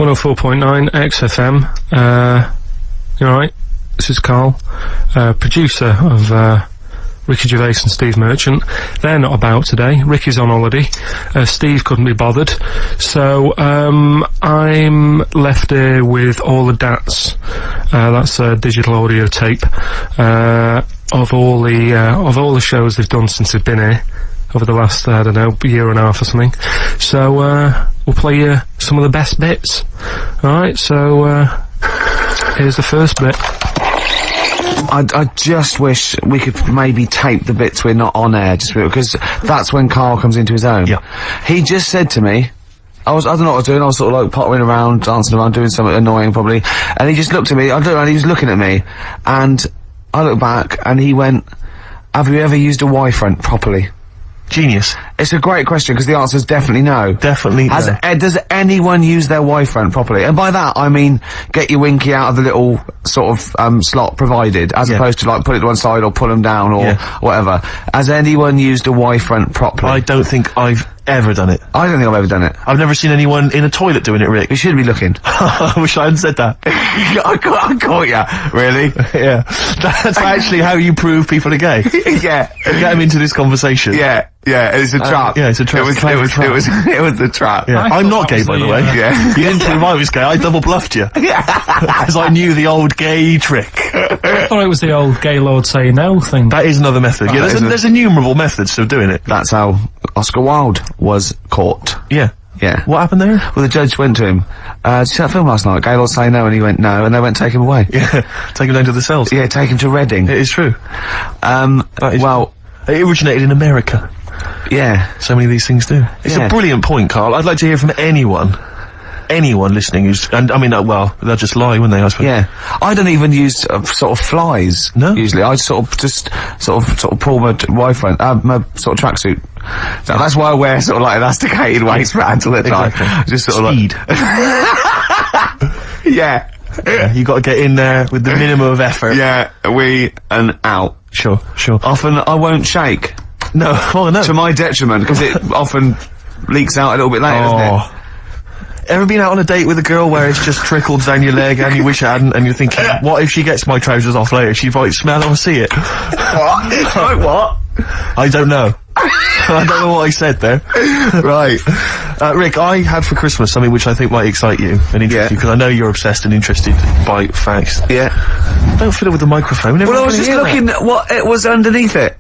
104.9 XFM. You alright? This is Karl, producer of Ricky Gervais and Steve Merchant. They're not about today. Ricky's on holiday. Steve couldn't be bothered. So, I'm left here with all the DATs. That's a digital audio tape, of all the shows they've done since they've been here over the last, I don't know, year and a half or something. So, we'll play you some of the best bits. Alright, so, here's the first bit. I just wish we could maybe tape the bits we're not on air, just because that's when Karl comes into his own. Yeah. He just said to me, I don't know what I was doing, I was sort of like pottering around, dancing around, doing something annoying probably, and he just looked at me, I don't know, and he was looking at me, and I looked back, and he went, have you ever used a Y-front properly? Genius. It's a great question, because the answer is definitely no. Definitely no. Does anyone use their Y-front properly? And by that, I mean, get your winky out of the little, sort of, slot provided, as opposed to, like, put it to one side or pull them down or whatever. Has anyone used a Y-front properly? I don't think I've ever done it. I don't think I've ever done it. I've never seen anyone in a toilet doing it, Rick. You should be looking. I wish I hadn't said that. I caught ya. Really? Yeah. That's actually how you prove people are gay. Yeah. Get them into this conversation. Yeah. Yeah, it's a trap. Yeah, it's a trap. It was a trap. Yeah. I'm not gay, by the way. Yeah. You didn't prove I was gay, I double bluffed you. Yeah. Because I knew the old gay trick. I thought it was the old gay lord say no thing. That is another method. Yeah, there's innumerable methods of doing it. That's how Oscar Wilde was caught. Yeah. Yeah. What happened there? Well, the judge went to him, did you see that film last night? Gay Lord Say No, and he went no, and they went take him away. Yeah. Take him down to the cells. Yeah, take him to Reading. It is true. Well, it originated in America. Yeah. So many of these things do. It's a brilliant point, Karl. I'd like to hear from anyone listening who's, and I mean, well, they'll just lie, wouldn't they, I suppose? Yeah. I don't even use, sort of flies. No? Usually. I sort of pull my Y-front, my sort of tracksuit. So that's why I wear sort of like elasticated waistbands all the time. Exactly. Just sort of Speed. Yeah. Yeah, you gotta get in there with the minimum of effort. Yeah, and out. Sure. Often I won't shake. No, oh no. To my detriment, because it often leaks out a little bit later, doesn't it? Ever been out on a date with a girl where it's just trickled down your leg and you wish it hadn't, and you're thinking, what if she gets my trousers off later? She might smell or see it. What? Like what? I don't know. I don't know what I said there. Right. Rick, I had for Christmas something which I think might excite you and interest you, because I know you're obsessed and interested by facts. Yeah. Don't fiddle with the microphone. Well, I was just looking at what it was underneath it.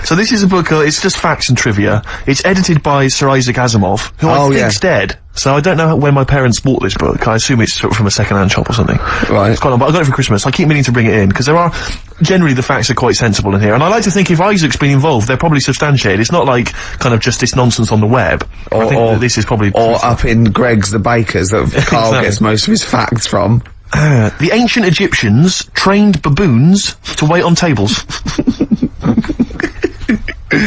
So this is a book, it's just facts and trivia. It's edited by Sir Isaac Asimov, who I think's dead. So I don't know when my parents bought this book. I assume it's sort of from a second-hand shop or something. Right. It's quite long, but I got it for Christmas. I keep meaning to bring it in, because generally the facts are quite sensible in here. And I like to think if Isaac's been involved, they're probably substantiated. It's not like kind of just this nonsense on the web. I think that this is probably... Or up in Greg's the Baker's that Karl gets most of his facts from. The ancient Egyptians trained baboons to wait on tables.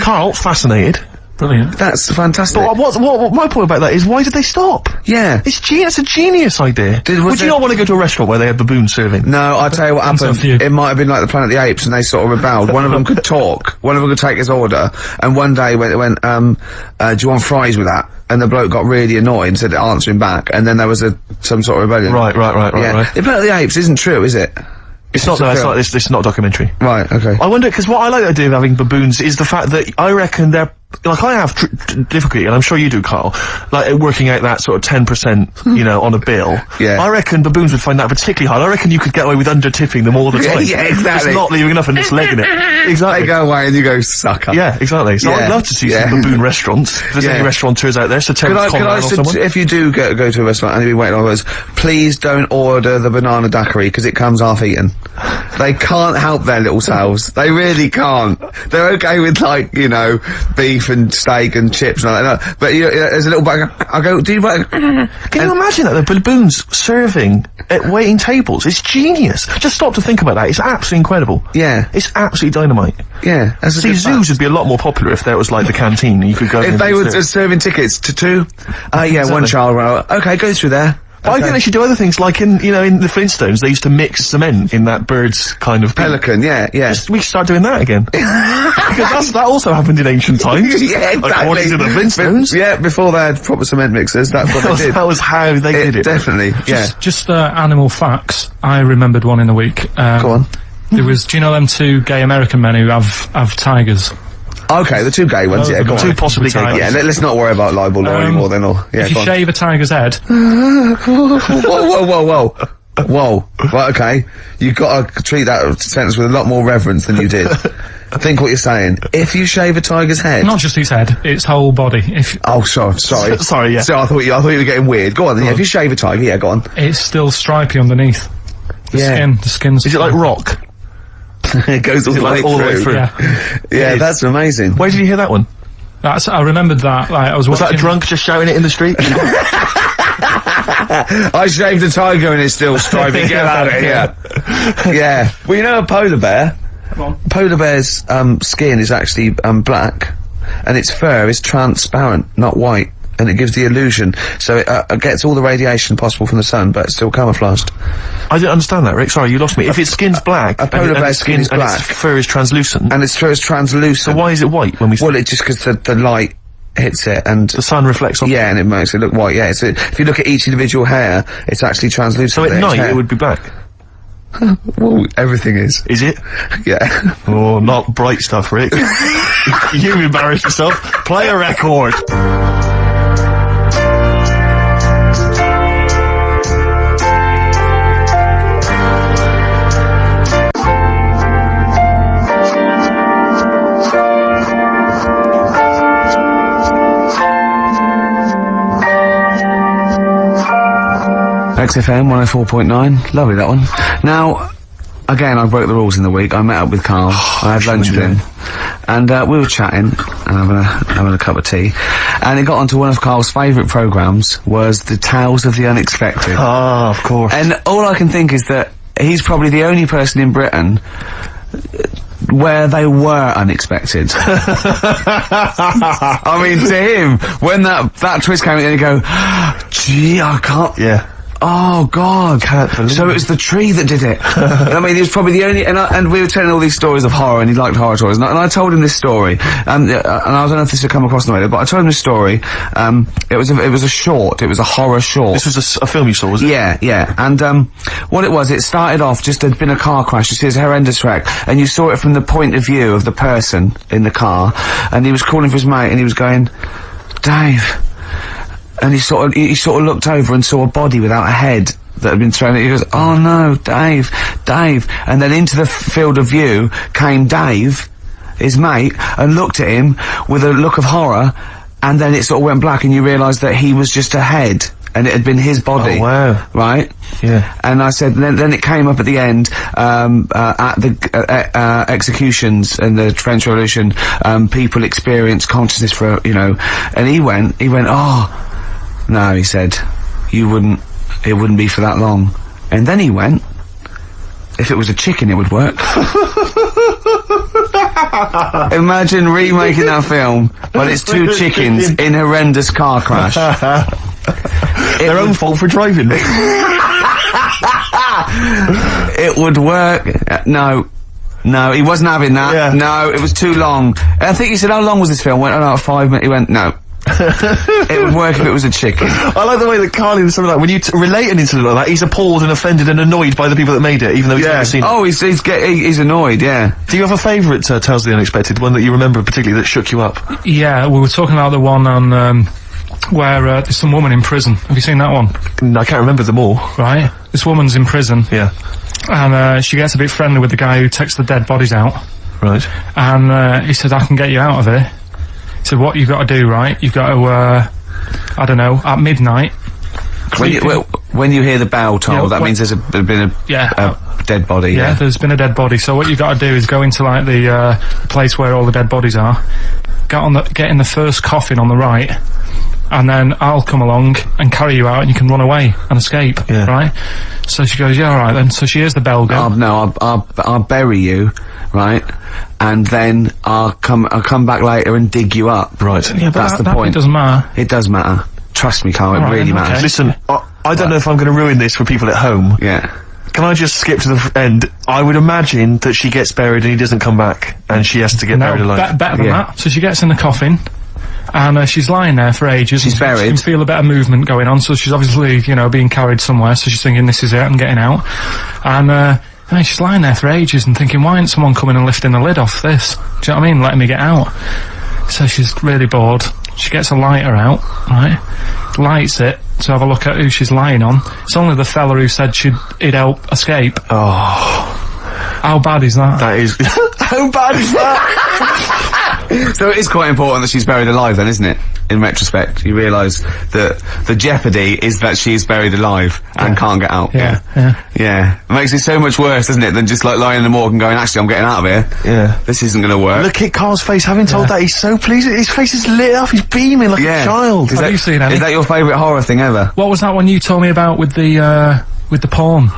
Karl, fascinated. Brilliant. That's fantastic. But what my point about that is, why did they stop? Yeah. It's a genius idea. Would you not want to go to a restaurant where they had baboons serving? No, I'll tell you what happened. It might have been like the Planet of the Apes, and they sort of rebelled. One of them could talk, one of them could take his order, and one day they went, do you want fries with that? And the bloke got really annoyed and said, answer him back, and then there was some sort of rebellion. Right. The Planet of the Apes isn't true, is it? It's not a documentary. Right, okay. I wonder, because what I like the idea of having baboons is the fact that I reckon they're, like, I have difficulty, and I'm sure you do, Karl, like, working out that sort of 10%, you know, on a bill. Yeah. I reckon baboons would find that particularly hard. I reckon you could get away with under-tipping them all the time. Yeah, exactly. Just not leaving enough and just legging it. Exactly. They go away and you go, sucker. Yeah, exactly. So I'd love to see some baboon restaurants. If there's any restaurateurs out there, so tell us if you do go to a restaurant and you've been waiting on those, please don't order the banana daiquiri, because it comes half-eaten. They can't help their little selves. They really can't. They're okay with, like, you know, beef and steak and chips and all that. But there's a little bag. I go, do you want... Can you imagine that? The baboons serving at waiting tables. It's genius. Just stop to think about that. It's absolutely incredible. Yeah. It's absolutely dynamite. Yeah. See, zoos would be a lot more popular if there was, like, the canteen and you could go... If they were serving tickets to two? Yeah, exactly. One child. Okay, go through there. I think they should do other things, like in the Flintstones, they used to mix cement in that bird's kind of pelican, yeah. We should start doing that again. Because that also happened in ancient times. Yeah, exactly. According to the Flintstones. Yeah, before they had proper cement mixers, that's what they did. That was how they did it. Definitely, Just animal facts. I remembered one in the week. Go on. There was, do you know them two gay American men who have tigers? Okay, the two gay ones, Oh, yeah, go on. Two possibly gay Yeah, guys. let's not worry about libel law anymore then, or... Yeah, If you go on. shave a tiger's head, Whoa. Right, okay. You've got to treat that sentence with a lot more reverence than you did. Think what you're saying. If you shave a tiger's head... not just his head, its whole body. Oh, sorry. Sorry, yeah. So I thought you were getting weird. Go on, yeah, if you shave a tiger, yeah, go on. It's still stripy underneath. The skin's... Is it like rock? It goes all the way through. Yeah, that's amazing. Where did you hear that one? I remembered that, like, I was Was watching... that a drunk just shouting it in the street? I shaved a tiger and it's still stripy. Get out of here. Yeah. Well, you know a polar bear? Come on. Polar bear's skin is actually black, and its fur is transparent, not white, and it gives the illusion. So it gets all the radiation possible from the sun, but it's still camouflaged. I didn't understand that, Rick. Sorry, you lost me. If its skin's black, a polar bear's skin is black, and its fur is translucent, and its fur is translucent. so why is it white when we? Well, it's just because the light hits it and the sun reflects on. Yeah, and it makes it look white. Yeah, so if you look at each individual hair, it's actually translucent. So at night it would be black. Well, everything is. Is it? Yeah. Oh, not bright stuff, Rick. You embarrass yourself. Play a record. XFM 104.9, lovely that one. Now, again, I broke the rules in the week. I met up with Karl, I had lunch with him, and we were chatting, and having a cup of tea, and it got onto one of Karl's favourite programmes, was the Tales of the Unexpected. Ah, of course. And all I can think is that he's probably the only person in Britain where they were unexpected. I mean, to him, when that twist came in, he'd go, gee, I can't... Yeah. Oh God! So it was the tree that did it. I mean, he was probably the only, and we were telling all these stories of horror, and he liked horror stories, and I told him this story, and I don't know if this had come across the radio, but I told him this story. It was a short. It was a horror short. This was a film you saw, was it? Yeah. And what it was, it started off just there'd been a car crash. You see, it's a horrendous wreck, and you saw it from the point of view of the person in the car, and he was calling for his mate, and he was going, Dave. And he sort of looked over and saw a body without a head that had been thrown at. He goes, oh no, Dave. And then into the field of view came Dave, his mate, and looked at him with a look of horror, and then it sort of went black and you realised that he was just a head, and it had been his body. Oh wow. Right? Yeah. And I said, then it came up at the end, at the executions in the French Revolution, people experience consciousness for, and he went, oh, no, he said, it wouldn't be for that long. And then he went, if it was a chicken, it would work. Imagine remaking that film, but it's two chickens in horrendous car crash. Their own fault for driving. It would work. No, he wasn't having that. Yeah. No, it was too long. And I think he said, how long was this film? Went, 5 minutes. He went, no. It would work if it was a chicken. I like the way that Carl is something like, when you relate an incident like that, he's appalled and offended and annoyed by the people that made it, even though he's never seen it. Oh, he's annoyed, yeah. Do you have a favourite Tales of the Unexpected, one that you remember particularly that shook you up? Yeah, we were talking about the one on, where, there's some woman in prison. Have you seen that one? No, I can't remember them all. Right. This woman's in prison. Yeah. And, she gets a bit friendly with the guy who takes the dead bodies out. Right. And, he said, I can get you out of here. He said, what you've got to do, right? You've got to, I don't know, at midnight. When you hear the bell toll, that means there's been a dead body. Yeah, there's been a dead body. So what you've got to do is go into, like, the place where all the dead bodies are. Get in the first coffin on the right. And then I'll come along and carry you out and you can run away and escape, right? So she goes, yeah, alright then. So she hears the bell go. No, I'll bury you, right? And then I'll come back later and dig you up. Right. Yeah, but that's the point. It doesn't matter. It does matter. Trust me, Karl, it really matters. Listen, I don't know if I'm going to ruin this for people at home. Yeah. Can I just skip to the end? I would imagine that she gets buried and he doesn't come back, and she has to get buried alive. Better than that. So she gets in the coffin, and she's lying there for ages. She's buried. She can feel a bit of movement going on, so she's obviously, you know, being carried somewhere, so she's thinking, this is it, I'm getting out. And then she's lying there for ages and thinking, why ain't someone coming and lifting the lid off this? Do you know what I mean? Letting me get out. So she's really bored. She gets a lighter out, right? Lights it to have a look at who she's lying on. It's only the fella who said he'd help escape. Oh. How bad is that? That is... How bad is that? So it is quite important that she's buried alive then, isn't it? In retrospect, you realise that the jeopardy is that she's buried alive and can't get out. Yeah. It makes it so much worse, doesn't it, than just like lying in the morgue and going, actually, I'm getting out of here. Yeah. This isn't gonna work. Look at Carl's face, having told that, he's so pleased. His face is lit up, he's beaming like a child. Have you seen any? Is that your favourite horror thing ever? What was that one you told me about with the porn?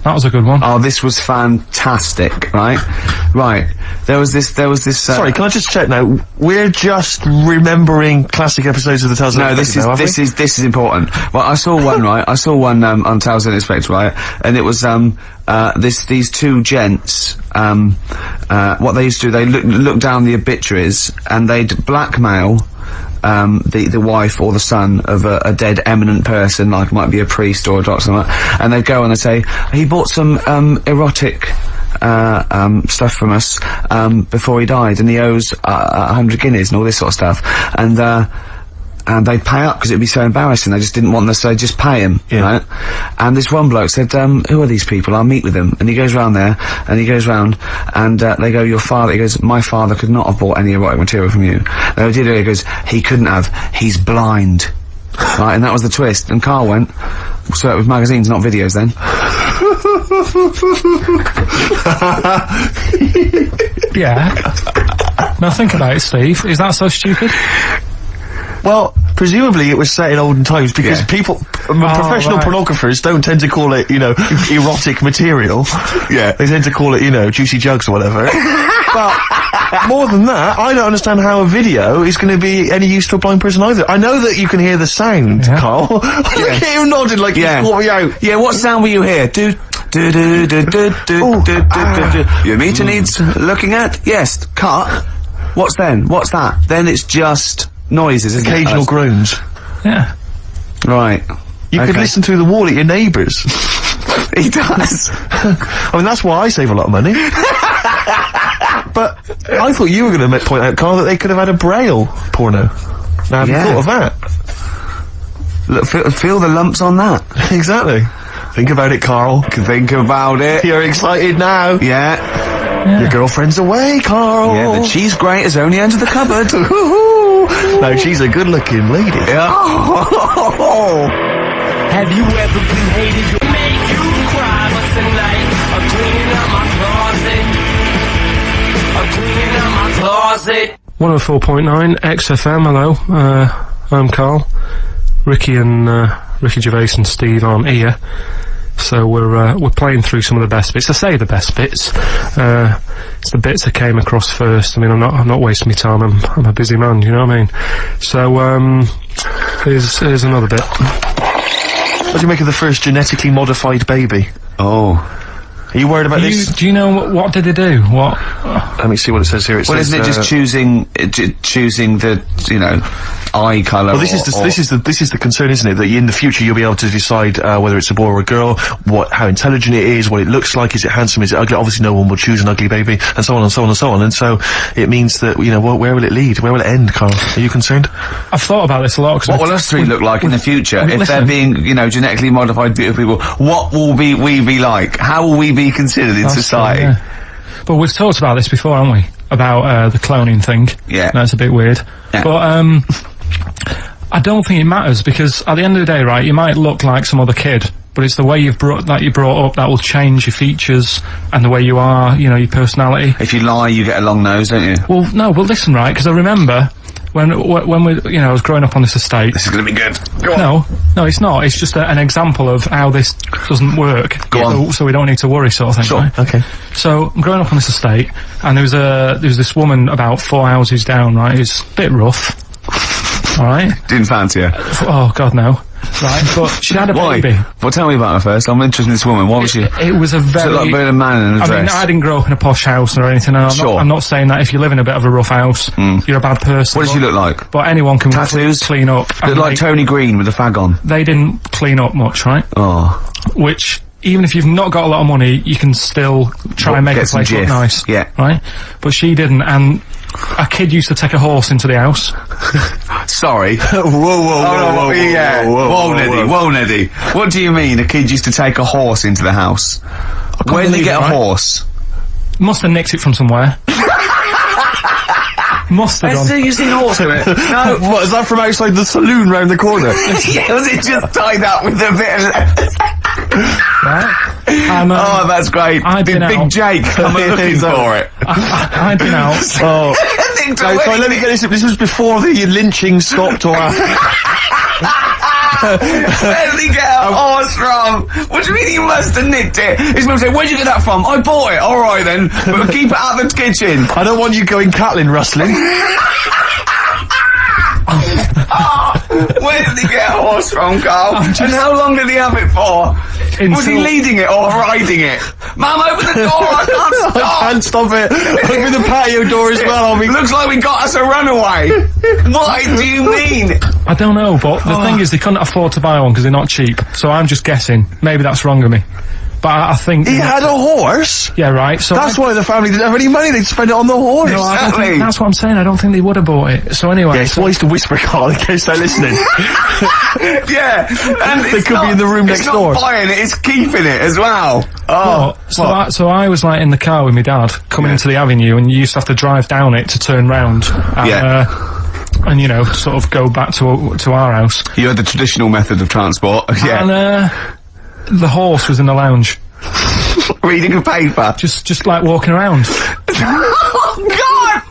That was a good one. Oh, this was fantastic, right? Right. There was this, Sorry, can I just check now? We're just remembering classic episodes of the Tales of the Unexpected, this is important. Well, I saw one, right? I saw one, on Tales of the Unexpected, right? And it was, these two gents, what they used to do, they look down the obituaries and they'd blackmail the wife or the son of a dead eminent person, like might be a priest or a doctor, and they'd go on and say, he bought some erotic stuff from us before he died, and he owes 100 guineas and all this sort of stuff, and they'd pay up because it'd be so embarrassing. They just didn't want this, so they'd just pay him, right? And this one bloke said, who are these people? I'll meet with them. And he goes round there, and he goes round, and they go, your father, he goes, my father could not have bought any erotic material from you. No, he did it, he goes, he couldn't have, he's blind. Right, and that was the twist. And Karl went, so it was magazines, not videos then. Yeah. Now think about it, Steve. Is that so stupid? Well, presumably it was set in olden times because people, professional pornographers don't tend to call it, you know, erotic material. Yeah. They tend to call it, you know, juicy jugs or whatever. But more than that, I don't understand how a video is going to be any use to a blind person either. I know that you can hear the sound, Karl. Look at him nodding like he's caught me out. Yeah, what sound will you hear? Your meter needs looking at? Yes. Cut. What's then? What's that? Then it's just noises, isn't it? Occasional groans. Yeah. Right. You could listen through the wall at your neighbours. He does. I mean, that's why I save a lot of money. But I thought you were going to point out, Karl, that they could have had a Braille porno. Now, have you thought of that? Look, feel the lumps on that. Exactly. Think about it, Karl. Think about it. You're excited now. Yeah. Your girlfriend's away, Karl. Yeah, the cheese grate has only entered the cupboard. No, she's a good-looking lady. Yeah. Have you ever been hated? You make you cry, but tonight I'm cleaning up my closet. I'm cleaning up my closet. 104.9 XFM. Hello. I'm Karl. Ricky and Ricky Gervais and Steve aren't here, so we're playing through some of the best bits. I say the best bits. It's the bits I came across first. I mean, I'm not wasting my time. I'm a busy man. You know what I mean? So here's another bit. What do you make of the first genetically modified baby? Oh. Are you worried about this? Do you know what did they do? What? Let me see what it says here. It says, isn't it just choosing the, you know, eye colour? Well, this is the concern, isn't it? That in the future you'll be able to decide whether it's a boy or a girl, how intelligent it is, what it looks like, is it handsome, is it ugly? Obviously, no one will choose an ugly baby, and so on and so on and so on. And so it means that, you know, where will it lead? Where will it end, Karl? Are you concerned? I've thought about this a lot. What will us three look like in the future if they're being, you know, genetically modified beautiful people? What will we be like? How will we be considered in society? True, yeah. But we've talked about this before, haven't we? About the cloning thing. Yeah. That's a bit weird. Yeah. But I don't think it matters, because at the end of the day, right, you might look like some other kid, but it's the way you're brought up that will change your features and the way you are, you know, your personality. If you lie, you get a long nose, don't you? Well, no, but listen, right, because I remember when we, you know, I was growing up on this estate. This is gonna be good. Go on. No, it's not. It's just an example of how this doesn't work. Go on. So we don't need to worry, sort of thing. Sure. Right? Okay. So I'm growing up on this estate, and there was this woman about 4 houses down, right? Who's a bit rough. All right. Didn't fancy her. Oh God, no. right? But she had a Why? baby. Well, tell me about her first. I'm interested in this woman. Why was she? It was a very... She looked like a man in a I mean, dress. I didn't grow up in a posh house or anything. And Sure. I'm not saying that if you live in a bit of a rough house, you're a bad person. What did she look like? But anyone can Tattoos? clean up. Looked And like Tony Green with a fag on. they didn't clean up much, right? Oh. Which, even if you've not got a lot of money, you can still try and make Get a some place look jiff. nice. Yeah. Right? But she didn't, and a kid used to take a horse into the house. Sorry. whoa, whoa, Yeah. Whoa, Neddy. Whoa, Neddy. What do you mean a kid used to take a horse into the house? Where did they believe get it, a right? horse? Must have nicked it from somewhere. Must have done. you seen a horse in it? No. What, is that from outside the saloon round the corner? Yeah, was it just tied up with a bit of... Right? And, Oh, that's great. I'd Did been Big out. Jake come looking for it? I'd been out. Oh. Sorry, let me get this. This was before the lynching stopped or after. Where did he get a horse from? What do you mean he must have nicked it? His mum said, where'd you get that from? I bought it. Alright then, but keep it out of the kitchen. I don't want you going Catlin rustling. Where did he get a horse from, Carl? And how long did he have it for? Was he Until- leading it or riding it? Mum, open the door, I can't stop! I can't stop it. Open the patio door as well. I'll be... Looks like we got us a runaway. What do you mean? I don't know, but the thing is, they couldn't afford to buy one because they're not cheap. So I'm just guessing. Maybe that's wrong of me. But I think... He had a horse? Yeah, right. So That's why the family didn't have any money. They'd spend it on the horse. No, I don't Exactly. think, that's what I'm saying. I don't think they would have bought it. So anyway... Yeah, it's wise to whisper, Carl, in case they're listening. Yeah, and They could be in the room next door. It's not buying it, it's keeping it as well. Oh, so I was like in the car with my dad coming into the avenue, and you used to have to drive down it to turn round. And, Yeah. and you know, sort of go back to our house. You had the traditional method of transport. Yeah. And the horse was in the lounge, Reading a paper. just like walking around. Oh God!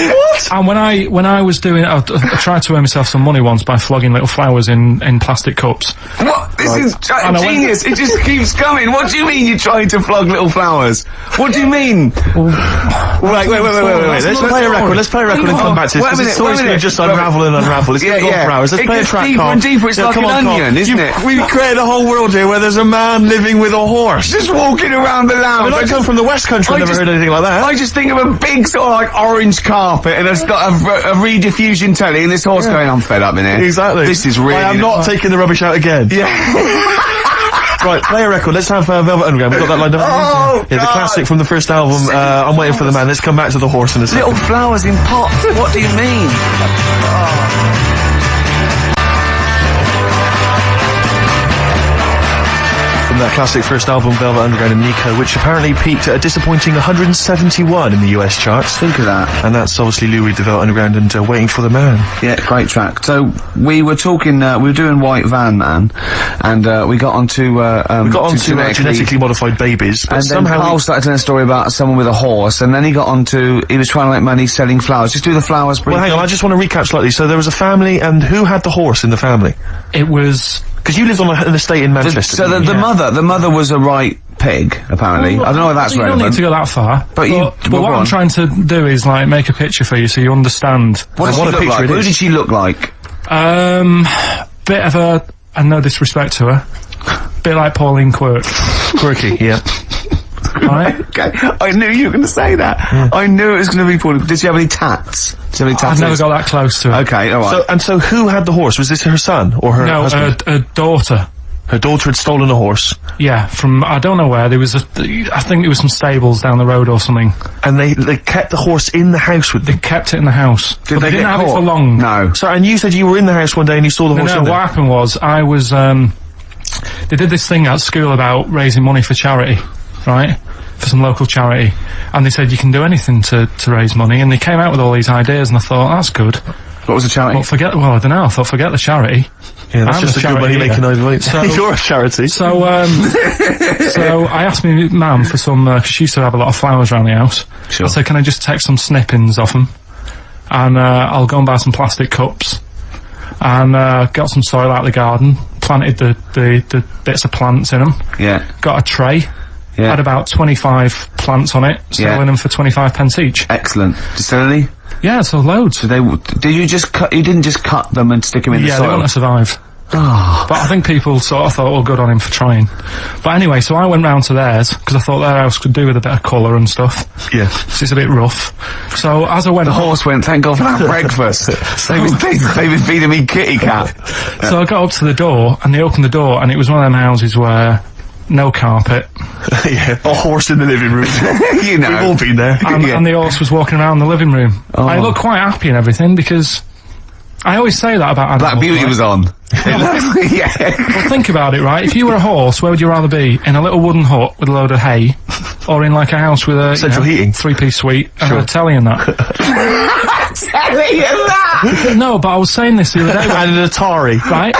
What? And when I was doing it, I tried to earn myself some money once by flogging little flowers in plastic cups. What? This is And I went- genius. It just keeps coming. What do you mean you're trying to flog little flowers? What do you mean? Wait. Let's play a record. Let's play a record and come back to this. Wait a Because minute, the story's wait a going to minute. just unravel and unravel. It's going to go on for hours. Let's It play a gets track, deeper Carl. and deeper. It's like come an on, Carl. onion, isn't it? We've created a whole world here where there's a man living with a horse. Just walking around the lounge. I come from the West Country. I've never heard anything like that. I just think of a big sort of like orange carpet and it's got a rediffusion telly and this horse going, I'm fed up in here. Exactly. This is really... I am not taking the rubbish out again. Yeah. Right, play a record. Let's have Velvet Underground. We've got that lined up. Oh, yeah, the God. classic from the first album. I'm waiting for the man. Let's come back to the horse in a second. Little flowers in pots. What do you mean? From that classic first album, Velvet Underground and Nico, which apparently peaked at a disappointing 171 in the US charts. Think of that. And that's obviously Lou Reed, the Velvet Underground, and Waiting for the Man. Yeah, great track. So we were talking, we were doing White Van Man, and we got onto We got on to genetically modified babies, but and then somehow Carl started telling a story about someone with a horse, and then he got onto, he was trying to make money selling flowers. Just do the flowers briefly. Well, hang on, I just want to recap slightly. So there was a family, and who had the horse in the family? It was... Because you lived on an estate in Manchester. So didn't you? the mother was a right pig, apparently. I don't know if that's you relevant. don't need to go that far. But what go I'm on. trying to do is like make a picture for you so you understand. What does she What a look picture like? it Who is. did she look like? Bit of a, and no disrespect to her, bit like Pauline Quirk, Quirky, yeah. right? Okay, I knew you were going to say that. I knew it was going to be Pauline. Did she have any tats? Did she have any I've tattoos? never got that close to her. Okay, alright. So who had the horse? Was this her son or her No, husband? a daughter. Her daughter had stolen a horse, Yeah, from, I don't know where, there was I think it was some stables down the road or something. and they kept the horse in the house with They them. kept it in the house. Did but they didn't get have it caught? for long. No. So, and you said you were in the house one day and you saw the horse No, in what there. happened was, I was, they did this thing at school about raising money for charity, right? For some local charity. And they said you can do anything to raise money, and they came out with all these ideas, and I thought, that's good. What was the charity? Well, I don't know, I thought, forget the charity. Yeah, that's I'm just the a good charity money making here. idea. So- You're a charity. So, so I asked my mum for some, 'cause she used to have a lot of flowers around the house. Sure. I said, can I just take some snippings off them? And, I'll go and buy some plastic cups. And, got some soil out of the garden, planted the bits of plants in them. Yeah. Got a tray. Yeah. Had about 25 plants on it, selling them for 25 pence each. Excellent. Did Yeah, so loads. you just cut, you didn't just cut them and stick them in the Yeah, they soil? wouldn't have survived. But I think people sort of thought, oh, good on him for trying. But anyway, so I went round to theirs, because I thought their house could do with a bit of colour and stuff. Yeah. So it's a bit rough. So as I went The horse went, thank God for that breakfast. They've been feeding me kitty cat. So I got up to the door, and they opened the door, and it was one of them houses where no carpet. Yeah. A horse in the living room. You know. We've all been there. And the horse was walking around the living room. I looked quite happy and everything, because I always say that about animals. Black Beauty right? was on. Yeah. Well, think about it, right? If you were a horse, where would you rather be? In a little wooden hut with a load of hay, or in like a house with a Central heating. 3-piece suite and a telly and that? Telly and that! No, but I was saying this the other day. And an Atari. Right?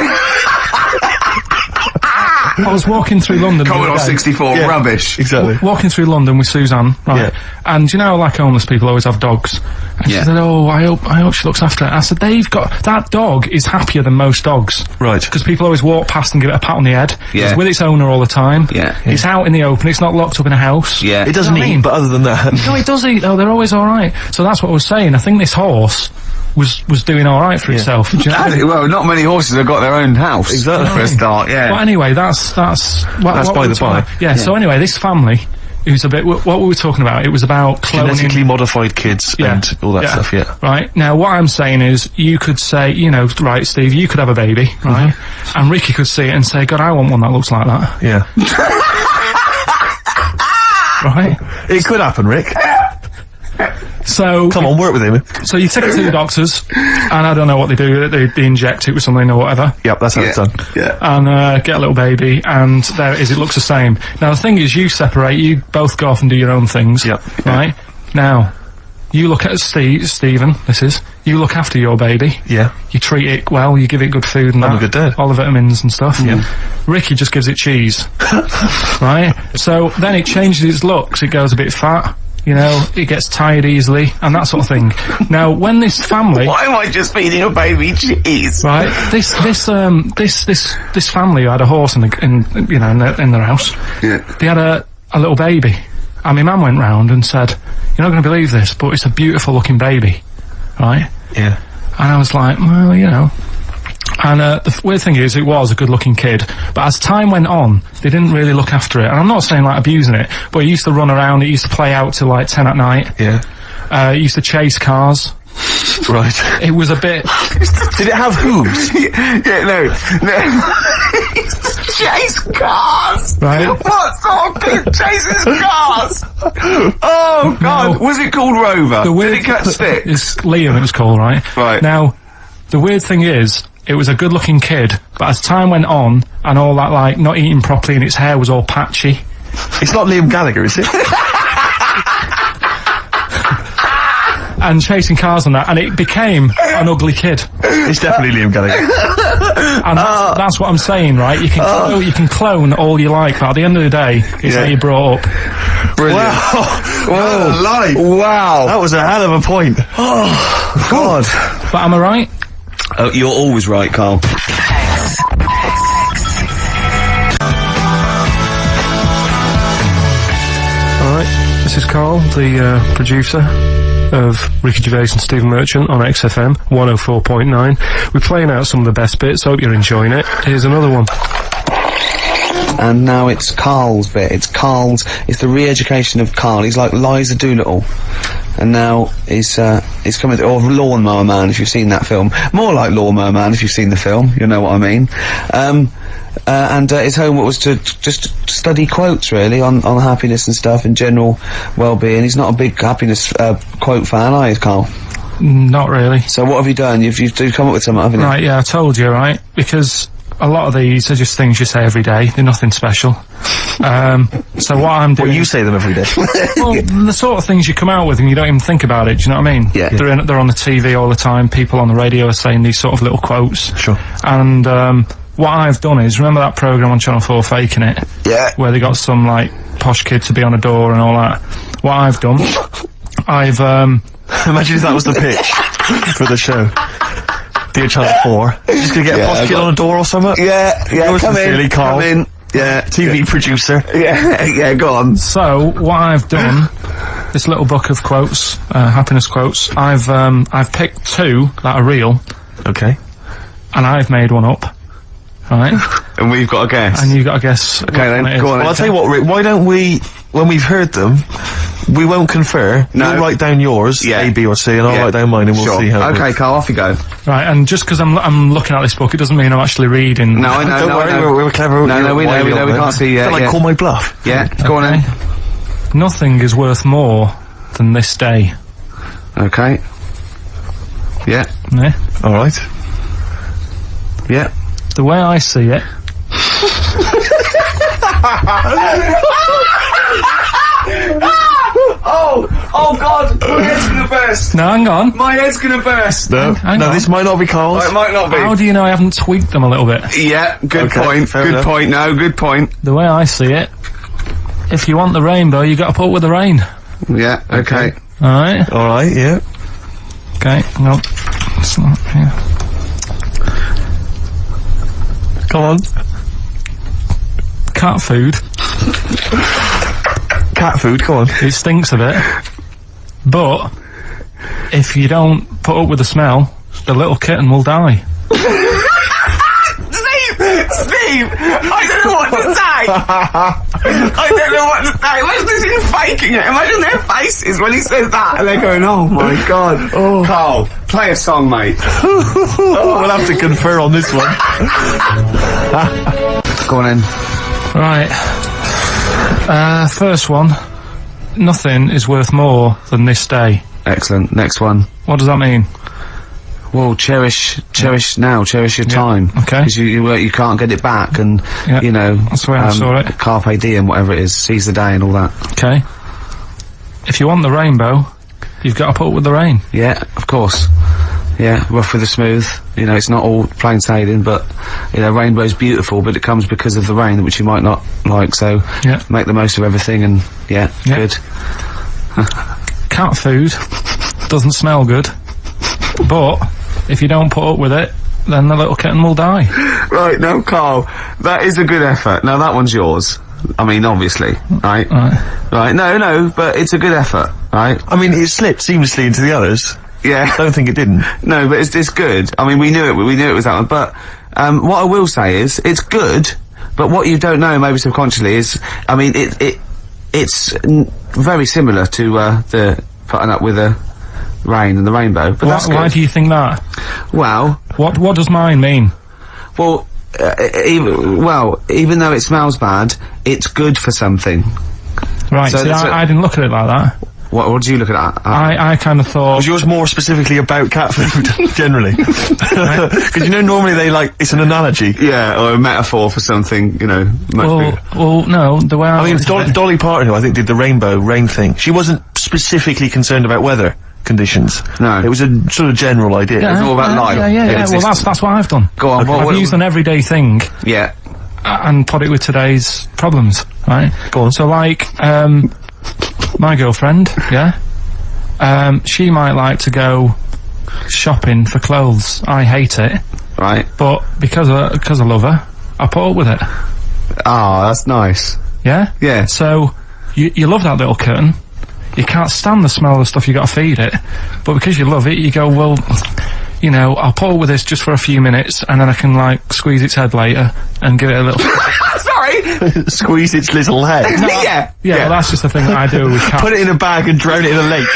I was walking through London. the Commodore other day. 64, rubbish. Exactly. Walking through London with Suzanne, right? Yeah. And you know, like homeless people always have dogs. And Yeah. she said, "Oh, I hope she looks after it." I said, "They've got that dog is happier than most dogs, Right. Because people always walk past and give it a pat on the head. Yeah. It's with its owner all the time. Yeah. It's out in the open. It's not locked up in a house. Yeah. It doesn't You know what I eat, mean? but other than that... No, it does eat though. They're always all right. So that's what I was saying. I think this horse was doing all right for itself. Do you know what I mean? Well, not many horses have got their own house. Exactly. For a start, yeah. Well, anyway, that's what by we the were talking by. about. Yeah. So anyway, this family, who's a bit. What were we talking about? It was about cloning. Genetically modified kids and all that stuff, yeah. Right. Now, what I'm saying is, you could say, you know, right, Steve, you could have a baby, right? And Ricky could see it and say, God, I want one that looks like that. Yeah. Right? It could happen, Rick. So, Come on, work with him. so you take it to the doctors, and I don't know what they do, they inject it with something or whatever. Yep, that's how it's done. Yeah. And get a little baby, and there it is, it looks the same. Now the thing is, you separate, you both go off and do your own things. Yep. Right? Now, you look at Stephen, you look after your baby. Yeah. You treat it well, you give it good food and I'm that, a good dad. all the vitamins and stuff. Yeah. Ricky just gives it cheese. Right? So then it changes its looks, it goes a bit fat. You know, it gets tired easily, and that sort of thing. Now, when this family, Why am I just feeding a baby cheese? right, this family who had a horse in their house, Yeah. they had a little baby, and my mum went round and said, "You're not going to believe this, but it's a beautiful looking baby," right? Yeah. And I was like, well, you know. And the weird thing is, it was a good-looking kid, but as time went on, they didn't really look after it. And I'm not saying, like, abusing it, but it used to run around, it used to play out till, like, 10 at night. Yeah. It used to chase cars. Right. It was a bit... Did it have hooves? Yeah, no. Chase cars! Right. What sort of kid chases cars? Oh, God. No. Was it called Rover? Did it catch sticks? It's Liam, it was called, right? Right. Now, the weird thing is, it was a good-looking kid, but as time went on, and all that, like, not eating properly and its hair was all patchy... It's not Liam Gallagher, is it? and chasing cars and that, and it became an ugly kid. It's definitely Liam Gallagher. And that's what I'm saying, right? You can clone all you like, but at the end of the day, it's how you brought up. Brilliant. Wow. Live. Wow. That was a hell of a point. Oh, God. But am I right? Oh, you're always right, Carl. Alright, this is Karl, the producer of Ricky Gervais and Stephen Merchant on XFM 104.9. We're playing out some of the best bits, hope you're enjoying it. Here's another one. And now it's Carl's bit. It's the re-education of Karl. He's like Liza Doolittle. And now he's coming, or Lawnmower Man, if you've seen that film. More like Lawnmower Man, if you've seen the film. You know what I mean. And his homework was to just study quotes, really, on happiness and stuff, and general well-being. He's not a big happiness quote fan, are you, Karl? Not really. So what have you done? You've come up with something, haven't you? Right, yeah, I told you, right? Because a lot of these are just things you say every day. They're nothing special. So what I'm doing... Well, you say them every day. Well, the sort of things you come out with and you don't even think about it, do you know what I mean? Yeah. They're on the TV all the time, people on the radio are saying these sort of little quotes. Sure. And, what I've done is, remember that programme on Channel 4, Faking It? Yeah. Where they got some, like, posh kid to be on a door and all that. What I've done, I've, Imagine if that was the pitch for the show. Dear Channel 4. Just gonna get a posh kid on a door or something? Yeah, Yours come sincerely, in, Karl. come in. Yeah. TV producer. Yeah, go on. So, what I've done, this little book of quotes, happiness quotes, I've picked two that are real, Okay. and I've made one up, right? And we've got a guess. And you've got to guess. Okay then, what it is. go on. Well, I'll tell you what, Rick, why don't we, when we've heard them, we won't confer. No. You'll write down yours, Yeah. A, B or C, and I'll Yeah. write down mine and we'll Sure. see how it Okay, works. Carl, off you go. Right, and just because I'm looking at this book, it doesn't mean I'm actually reading. No, I know, Don't no, worry, no. we're clever. No, we know, we Wily can't see yet. Don't like Yeah. call my bluff. Yeah, go on Okay. then. Nothing is worth more than this day. Okay. Yeah, Yeah? Alright. yeah. The way I see it, Oh God, my head's gonna burst. now hang on. My head's gonna burst. No, Hang no, on. this might not be Carl's. It might not be. How do you know I haven't tweaked them a little bit? Yeah, good Okay, point. fair Good enough. point. No, good point. The way I see it, if you want the rainbow, you got to put up with the rain. Yeah, okay. Alright? Alright, yeah. Okay, no. It's not here. Come on. Cat food. Cat food, come on. It stinks a bit. But, if you don't put up with the smell, the little kitten will die. Steve, I don't know what to say. I don't know what to say. Imagine him faking it. Imagine their faces when he says that, and they're going, "Oh my God." Oh. Carl, play a song, mate. We'll have to confer on this one. Go on in. Right. First one. Nothing is worth more than this day. Excellent. Next one. What does that mean? Well, cherish now, cherish your time. Okay. Because you can't get it back, and Yeah, you know, that's the way I saw it. Carpe diem, whatever it is, seize the day and all that. Okay. If you want the rainbow, you've got to put up with the rain. Yeah, of course. Yeah, rough with the smooth. You know, it's not all plain sailing, but you know, rainbow's beautiful, but it comes because of the rain, which you might not like. So Yeah. make the most of everything, and yeah. Good. Cat food doesn't smell good, but if you don't put up with it, then the little kitten will die. Right, now, Carl, that is a good effort. Now, that one's yours. I mean, obviously, right? Right, no, but it's a good effort, right? I mean, it slipped seamlessly into the others. Yeah. I don't think it didn't. No, but it's good. I mean, we knew it was that one, but, what I will say is, it's good, but what you don't know, maybe subconsciously, is, I mean, it's very similar to, the putting up with the rain and the rainbow, but that's good. Why do you think that? Well, What does mine mean? well, even though it smells bad, it's good for something. Right, So see, that's I didn't look at it like that. What do you look at that? I kind of thought... Was yours more specifically about cat food, generally? Because you know, normally it's an analogy. Yeah, or a metaphor for something, you know. Well, no, the way I I mean, looked at it- Dolly Parton, who I think did the rainbow rain thing, she wasn't specifically concerned about weather conditions. No. It was a sort of general idea. It's all about life. Yeah, well, that's what I've done. Go on, I've used an everyday thing Yeah. and put it with today's problems, right? Go on. So, like, my girlfriend, yeah, she might like to go shopping for clothes. I hate it, Right. but because I love her, I put up with it. Ah, that's nice. Yeah? Yeah. So, you love that little kitten. You can't stand the smell of the stuff you got to feed it, but because you love it, you go, well, you know, I'll put up with this just for a few minutes, and then I can, like, squeeze its head later and give it a little... Sorry! Squeeze its little head. Yeah, well, that's just the thing that I do with cats. Put it in a bag and drown it in a lake.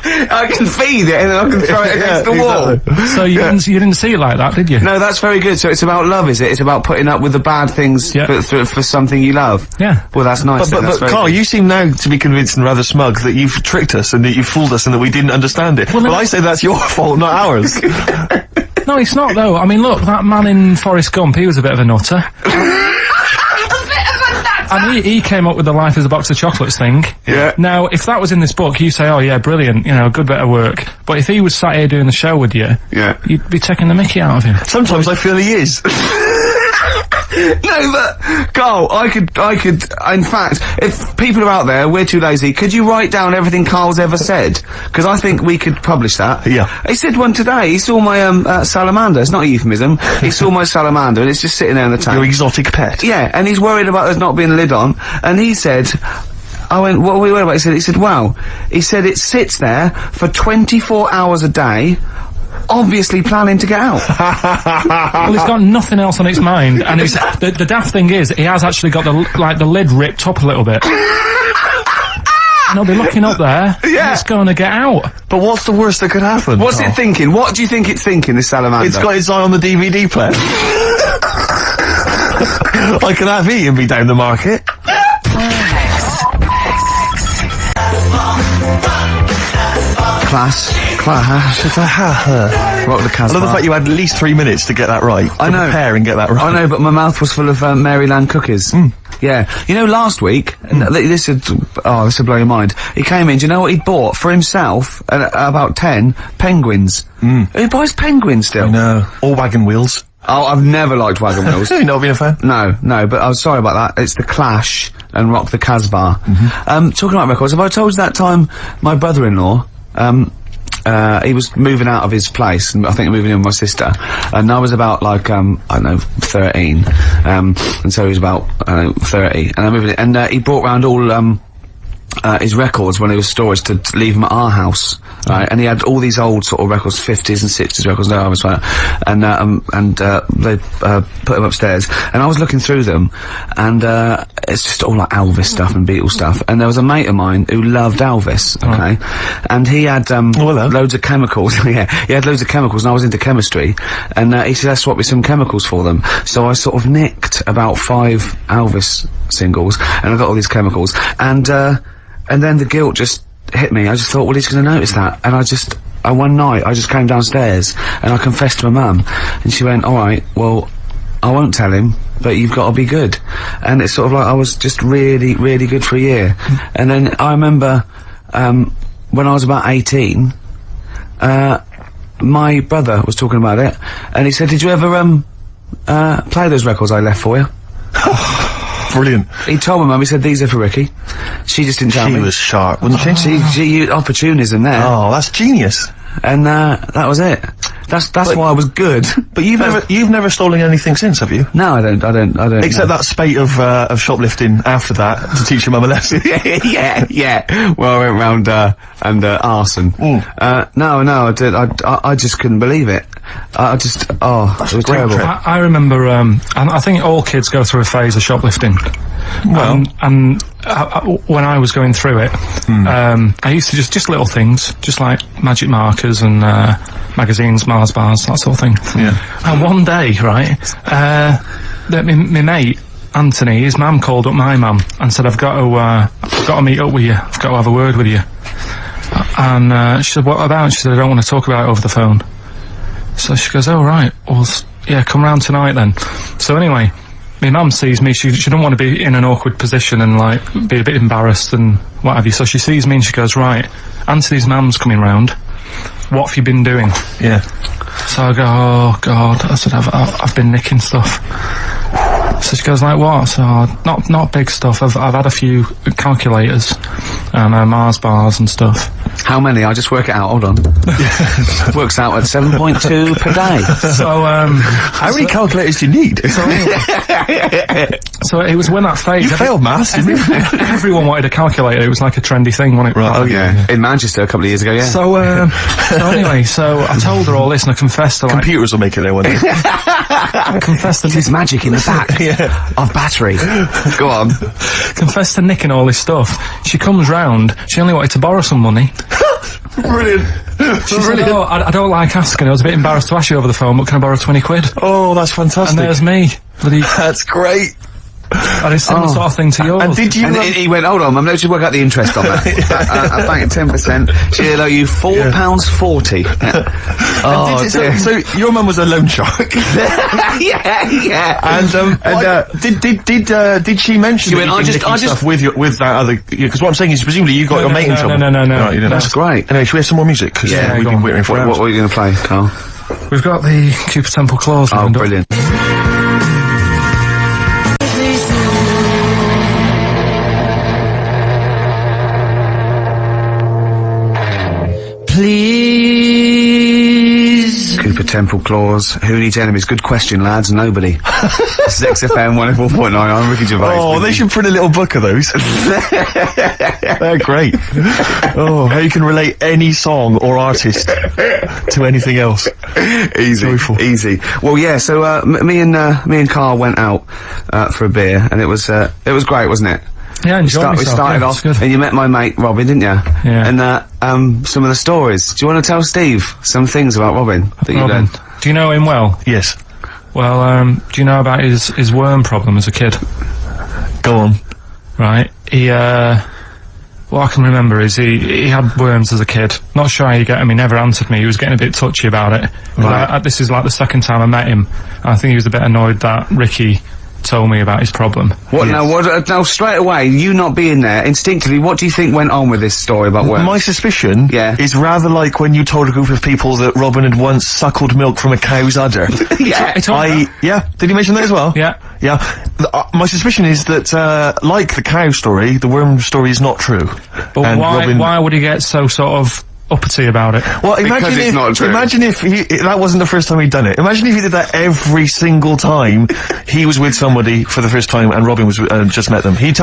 I can feed it and then I can throw it against the wall. Exactly. So you didn't see it like that, did you? No, that's very good. So it's about love, is it? It's about putting up with the bad things Yeah. for something you love. Yeah. Well, that's nice. But that's very Carl, good. you seem now to be convinced and rather smug that you've tricked us and that you've fooled us and that we didn't understand it. Well, I say that's your fault, not ours. No, it's not though. I mean, look, that man in Forrest Gump, he was a bit of a nutter. And he came up with the life as a box of chocolates thing. Yeah. Now, if that was in this book, you say, oh yeah, brilliant, you know, good bit of work. But if he was sat here doing the show with you, Yeah. you'd be taking the mickey out of him. Sometimes I feel he is. No, but Carl, I could. In fact, if people are out there, we're too lazy. Could you write down everything Carl's ever said? Because I think we could publish that. Yeah. He said one today. He saw my salamander. It's not a euphemism. He saw my salamander, and it's just sitting there in the tank. Your exotic pet. Yeah, and he's worried about there not being a lid on. And he said, I went, what are we worried about? He said, wow. He said it sits there for 24 hours a day, obviously planning to get out. Well, he's got nothing else on his mind, and it's, the daft thing is, he has actually got the lid ripped up a little bit. And he'll be looking up there, and it's going to get out. But what's the worst that could happen? What's it thinking? What do you think it's thinking, this salamander? It's got its eye on the DVD player. I can have Ian be down the market. Class. Rock the Casbah. I love the fact you had at least 3 minutes to get that right. I know. Prepare and get that right. I know, but my mouth was full of Maryland cookies. Yeah. You know, last week, this would blow your mind. He came in, do you know what he bought for himself? About 10 penguins. Who buys penguins still? No. Or wagon wheels. Oh, I've never liked wagon wheels. You've not been a fan? No, but I was sorry about that. It's The Clash and Rock the Casbah. Talking about records, have I told you that time my brother-in-law, he was moving out of his place, and I think moving in with my sister, and I was about like, I don't know, 13, and so he was about, 30, and I moved in, and he brought round all, his records when he was storage to leave them at our house, right? And he had all these old sort of records, 50s and 60s records, and they put them upstairs, and I was looking through them, and it's just all like Elvis stuff and Beatles stuff, and there was a mate of mine who loved Elvis, okay, and he had loads of chemicals. Yeah, he had loads of chemicals, and I was into chemistry, and he said, let's swap me some chemicals for them. So I sort of nicked about 5 Elvis singles, and I got all these chemicals, and then the guilt just hit me. I just thought, well, he's going to notice that. And one night, I just came downstairs, and I confessed to my mum, and she went, alright, well, I won't tell him, but you've got to be good. And it's sort of like, I was just really, really good for a year. And then I remember, when I was about 18, my brother was talking about it, and he said, did you ever, play those records I left for you? Brilliant. He told my mum, he said, these are for Ricky. She just didn't tell me. She was sharp, wasn't she? She used opportunism there. Oh, that's genius. And, that was it. That's why I was good. But you've never stolen anything since, have you? No, I don't. Except that spate of shoplifting after that to teach your mum a lesson. yeah. Well, I went round, and arson. No, I did. I just couldn't believe it. It was terrible. I remember, I think all kids go through a phase of shoplifting. Well, and when I was going through it, I used to just little things, just like magic markers and magazines, Mars bars, that sort of thing. Yeah. And one day, right, my mate Anthony, his mum called up my mum and said, I've got to meet up with you. I've got to have a word with you. And she said, what about? She said, I don't want to talk about it over the phone. So she goes, oh right, well, yeah, come round tonight then. So anyway, my mum sees me, she don't want to be in an awkward position and like be a bit embarrassed and what have you, so she sees me and she goes, right, Anthony's mum's coming round, what have you been doing? Yeah. So I go, oh god, I said, I've been nicking stuff. So she goes, like what? So, not big stuff, I've had a few calculators and Mars bars and stuff. How many? I'll just work it out, hold on. Works out at 7.2 per day. So, how many calculators do you need? So it was when that phase. You failed maths, didn't you? Everyone wanted a calculator, it was like a trendy thing, wasn't it? Right, oh yeah. In Manchester a couple of years ago, yeah. So, anyway, so I told her all this and I confessed to like... Computers will make it there one day. I confessed to... There's magic in the back of battery. Go on. Confessed to nicking all this stuff. She comes round, she only wanted to borrow some money. Brilliant. She said, oh, I don't like asking, I was a bit embarrassed to ask you over the phone, but can I borrow 20 quid? Oh, that's fantastic. And there's me. That's great. And it's similar sort of thing to yours. And did you... And he went, hold on, Mum, let's just work out the interest on that. I bank 10%. She'll owe you £4.40. Oh, dear. So your mum was a loan shark. yeah. And did she mention that you did stuff with that other? Because what I'm saying is, presumably you got your mate in trouble. No. Right, you didn't. That's great. Anyway, should we have some more music? Because we've been waiting for What are you going to play, Carl? We've got the Cooper Temple Claws. Oh, brilliant. Please Super Temple Claws. Who needs enemies? Good question, lads. Nobody. This is XFM 104.9. I'm Ricky Gervais. Oh, they should print a little book of those. They're great. Oh, how you can relate any song or artist to anything else. Easy, Joyful. easy. Well, yeah. So me and Karl went out for a beer, and it was great, wasn't it? Yeah, enjoyed We myself. started Yeah, off, it's good. and you met my mate Robin, didn't you? Yeah. And some of the stories. Do you want to tell Steve some things about Robin that you Robin, learned? do you know him well? Yes. Well, do you know about his worm problem as a kid? Go on. Right. He, what I can remember is he had worms as a kid. Not sure how you get him. He never answered me. He was getting a bit touchy about it. Right. This is like the second time I met him. And I think he was a bit annoyed that Ricky told me about his problem. What now? Now straight away, you not being there, instinctively, what do you think went on with this story about worms? My suspicion is rather like when you told a group of people that Robin had once suckled milk from a cow's udder. Yeah. Did he mention that as well? Yeah. Yeah. My suspicion is that, like the cow story, the worm story is not true. But And Robin- why would he get so sort of uppity about it? Well, Because it's not true. imagine if that wasn't the first time he'd done it. Imagine if he did that every single time he was with somebody for the first time and Robin was just met them. He will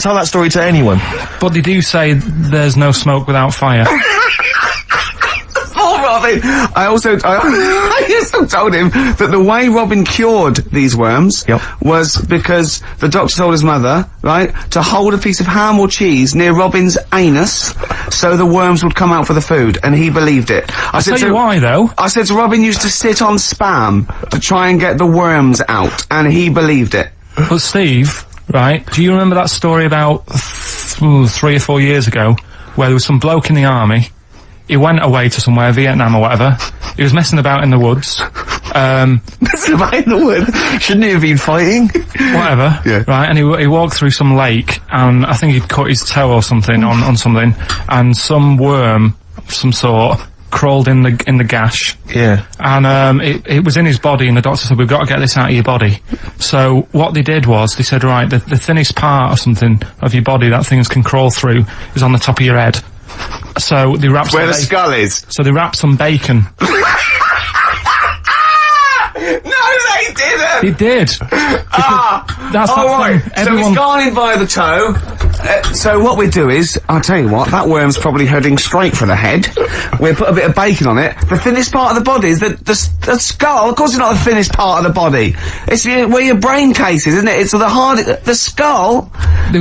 tell that story to anyone. But they do say there's no smoke without fire. Oh, Robin! I also told him that the way Robin cured these worms was because the doctor told his mother, right, to hold a piece of ham or cheese near Robin's anus so the worms would come out for the food, and he believed it. I'll tell you why, though. I said to Robin used to sit on spam to try and get the worms out, and he believed it. But Steve, right, do you remember that story about 3 or 4 years ago where there was some bloke in the army? He went away to somewhere, Vietnam or whatever. He was messing about in the woods. Messing about in the woods? Shouldn't he have been fighting? Whatever. Yeah. Right, and he walked through some lake, and I think he'd cut his toe or something on something, and some worm of some sort crawled in the gash. Yeah. And it was in his body, and the doctor said, we've got to get this out of your body. So what they did was, they said, right, the thinnest part or something of your body that things can crawl through is on the top of your head. So they wrapped Where the skull is. So they wrapped some bacon. No, they didn't! They did. That's right. thing. So it's gone in by the toe. So what we do is, I'll tell you what, that worm's probably heading straight for the head. We'll put a bit of bacon on it. The thinnest part of the body is the skull. Of course it's not the thinnest part of the body. It's where your brain case is, isn't it? It's the skull. There